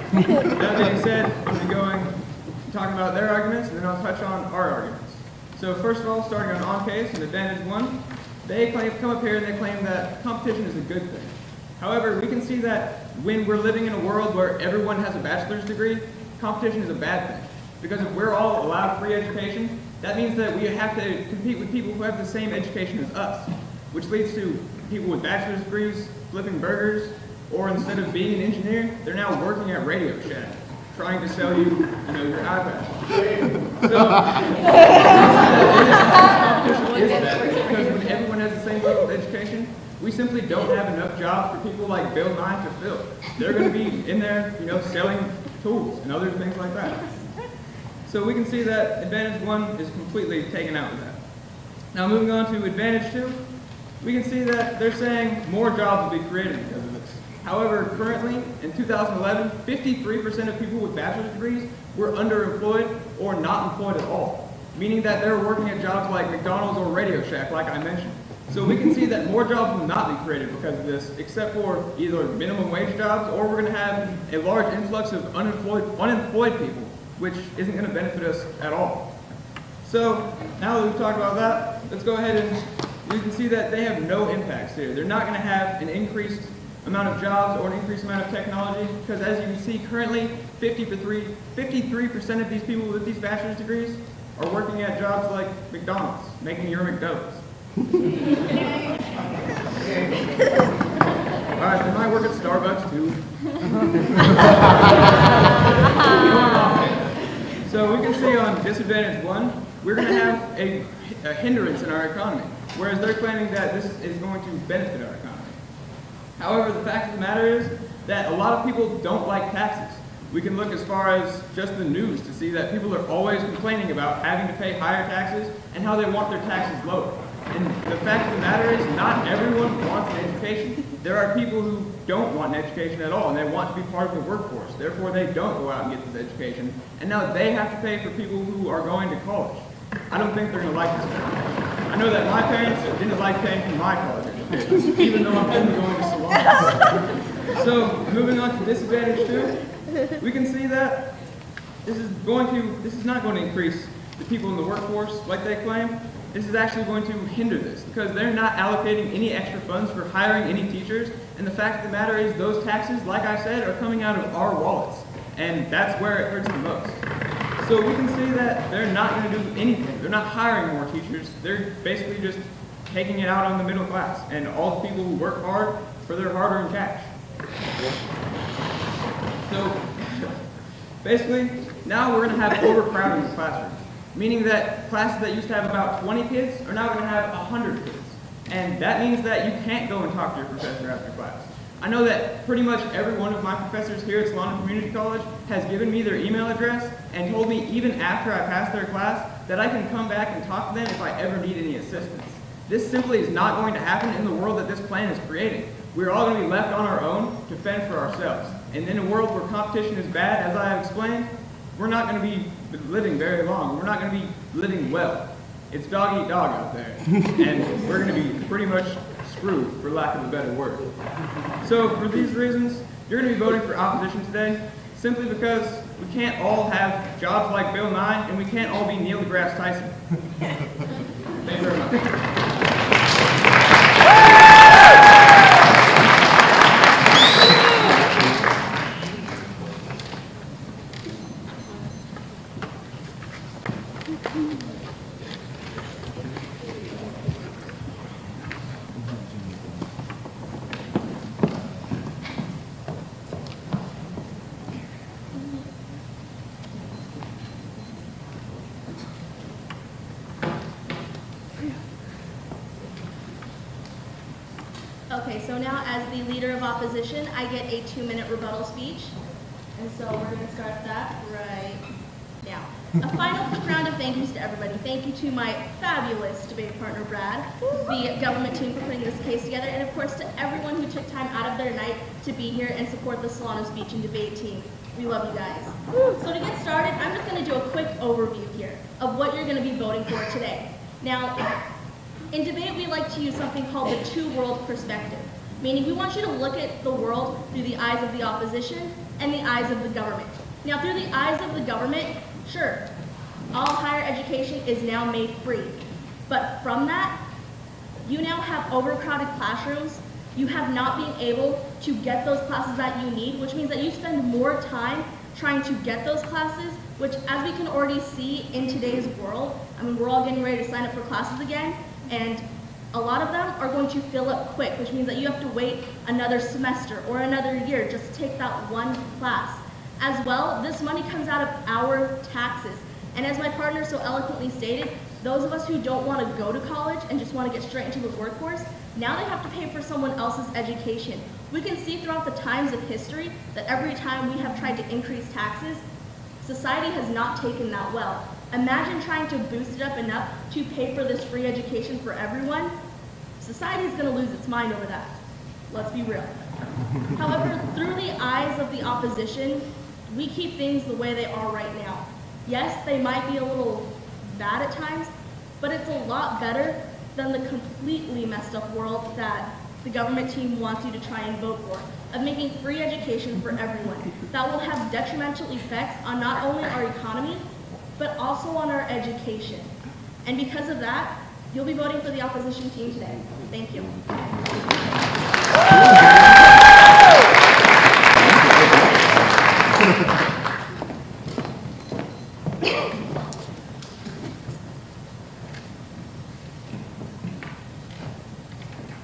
That being said, I'm going to be talking about their arguments, and then I'll touch on our arguments. So first of all, starting on case and advantage 1, they come up here and they claim that competition is a good thing. However, we can see that when we're living in a world where everyone has a bachelor's degree, competition is a bad thing. Because if we're all allowed free education, that means that we have to compete with people who have the same education as us, which leads to people with bachelor's degrees flipping burgers, or instead of being an engineer, they're now working at Radio Shack, trying to sell you, your iPad. So, competition is bad, because when everyone has the same level of education, we simply don't have enough jobs for people like Bill Nye to fill. They're going to be in there, selling tools and other things like that. So we can see that Advantage 1 is completely taken out of that. Now moving on to Advantage 2, we can see that they're saying more jobs will be created because of this. However, currently, in 2011, 53% of people with bachelor's degrees were underemployed or not employed at all, meaning that they're working at jobs like McDonald's or Radio Shack, like I mentioned. So we can see that more jobs will not be created because of this, except for either minimum wage jobs, or we're going to have a large influx of unemployed people, which isn't going to benefit us at all. So now that we've talked about that, let's go ahead and we can see that they have no impacts here. They're not going to have an increased amount of jobs or an increased amount of technology, because as you can see currently, 53% of these people with these bachelor's degrees are working at jobs like McDonald's, making your McDonald's. Alright, they might work at Starbucks too. So we can see on Disadvantage 1, we're going to have a hindrance in our economy, whereas they're claiming that this is going to benefit our economy. However, the fact of the matter is that a lot of people don't like taxes. We can look as far as just the news to see that people are always complaining about having to pay higher taxes and how they want their taxes lower. And the fact of the matter is not everyone wants an education. There are people who don't want an education at all and they want to be part of the workforce. Therefore, they don't go out and get this education. And now they have to pay for people who are going to college. I don't think they're going to like this. I know that my parents didn't like paying for my college education, even though I'm only going to Solano. So, moving on to Disadvantage 2, we can see that this is not going to increase the people in the workforce like they claim. This is actually going to hinder this because they're not allocating any extra funds for hiring any teachers. And the fact of the matter is those taxes, like I said, are coming out of our wallets. And that's where it hurts the most. So we can see that they're not going to do anything. They're not hiring more teachers. They're basically just taking it out on the middle class and all the people who work hard for their hard-earned cash. So basically, now we're going to have overcrowding in the classrooms, meaning that classes that used to have about 20 kids are now going to have 100 kids. And that means that you can't go and talk to your professor after class. I know that pretty much every one of my professors here at Solano Community College has given me their email address and told me even after I pass their class that I can come back and talk to them if I ever need any assistance. This simply is not going to happen in the world that this plan is creating. We're all going to be left on our own to fend for ourselves. And in a world where competition is bad, as I have explained, we're not going to be living very long. We're not going to be living well. It's dog eat dog out there. And we're going to be pretty much screwed, for lack of a better word. So for these reasons, you're going to be voting for opposition today, simply because we can't all have jobs like Bill Nye, and we can't all be Neil deGrasse Tyson. Thank you very much. Okay, so now as the leader of opposition, I get a 2-minute rebuttal speech. And so we're going to start that right now. A final quick round of thank yous to everybody. Thank you to my fabulous debate partner, Brad, the government team for putting this case together, and of course to everyone who took time out of their night to be here and support the Solano Speech and Debate team. We love you guys. So to get started, I'm just going to do a quick overview here of what you're going to be voting for today. Now, in debate, we like to use something called the two-world perspective, meaning we want you to look at the world through the eyes of the opposition and the eyes of the government. Now, through the eyes of the government, sure, all higher education is now made free. But from that, you now have overcrowded classrooms you have not been able to get those classes that you need, which means that you spend more time trying to get those classes, which, as we can already see in today's world, I mean, we're all getting ready to sign up for classes again, and a lot of them are going to fill up quick, which means that you have to wait another semester or another year just to take that one class. As well, this money comes out of our taxes. And as my partner so eloquently stated, those of us who don't want to go to college and just want to get straight into the workforce, now they have to pay for someone else's education. We can see throughout the times of history that every time we have tried to increase taxes, society has not taken that well. Imagine trying to boost it up enough to pay for this free education for everyone. Society is going to lose its mind over that. Let's be real. However, through the eyes of the opposition, we keep things the way they are right now. Yes, they might be a little bad at times, but it's a lot better than the completely messed up world that the government team wants you to try and vote for, of making free education for everyone. That will have detrimental effects on not only our economy, but also on our education. And because of that, you'll be voting for the opposition team today. Thank you.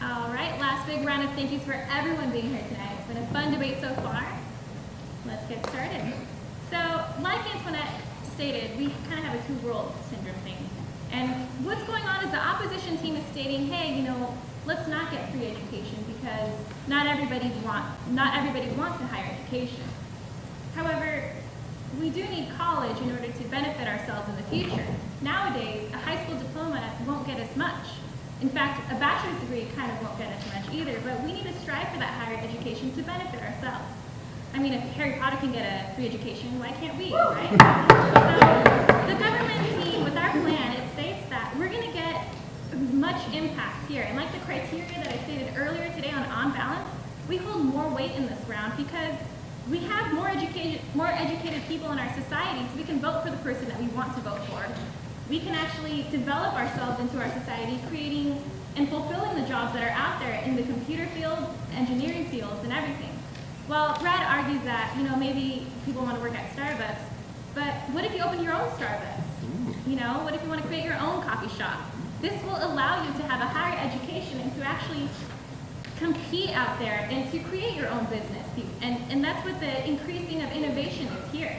All right, last big round of thank yous for everyone being here tonight. It's been a fun debate so far. Let's get started. So, like Antoinette stated, we kind of have a two-world syndrome thing. And what's going on is the opposition team is stating, hey, you know, let's not get free education because not everybody wants a higher education. However, we do need college in order to benefit ourselves in the future. Nowadays, a high school diploma won't get as much. In fact, a bachelor's degree kind of won't get as much either, but we need to strive for that higher education to benefit ourselves. I mean, if Harry Potter can get a free education, why can't we, right? So, the government team, with our plan, it states that we're going to get much impact here. And like the criteria that I stated earlier today on balance, we hold more weight in this round because we have more educated people in our society, so we can vote for the person that we want to vote for. We can actually develop ourselves into our society, creating and fulfilling the jobs that are out there in the computer fields, engineering fields, and everything. Well, Brad argues that, you know, maybe people want to work at Starbucks, but what if you open your own Starbucks? You know, what if you want to create your own coffee shop? This will allow you to have a higher education and to actually compete out there and to create your own business. And that's what the increasing of innovation is here.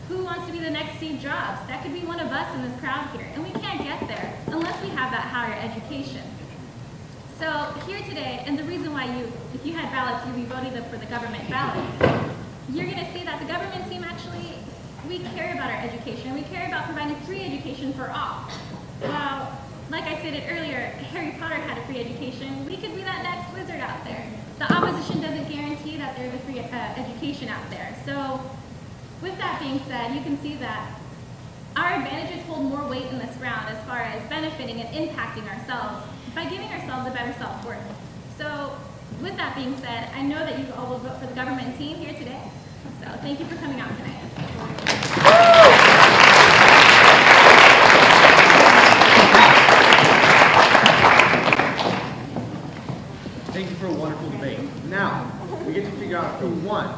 Who wants to be the next Steve Jobs? That could be one of us in this crowd here. And we can't get there unless we have that higher education. So here today, and the reason why if you had ballots, you'd be voting for the government ballots, you're going to see that the government team actually, we care about our education. We care about providing free education for all. Well, like I stated earlier, Harry Potter had a free education. We could be that next wizard out there. The opposition doesn't guarantee that there's a free education out there. So with that being said, you can see that our advantages hold more weight in this round as far as benefiting and impacting ourselves by giving ourselves a better self-worth. So with that being said, I know that you all will vote for the government team here today. So thank you for coming out tonight. Thank you for a wonderful debate. Now, we get to figure out who won.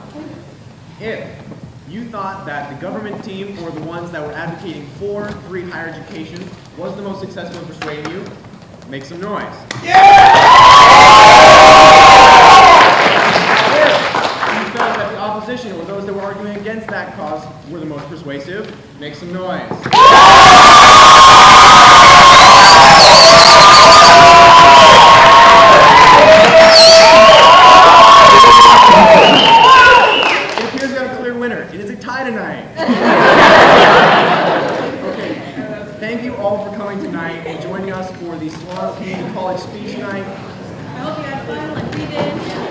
If you thought that the government team or the ones that were advocating for free higher education was the most successful in persuading you, make some noise. Yeah! If you felt that the opposition or those that were arguing against that cause were the most persuasive, make some noise. Thank you all for coming tonight and joining us for the Solano Community College Speech Night. I hope you had fun like we did.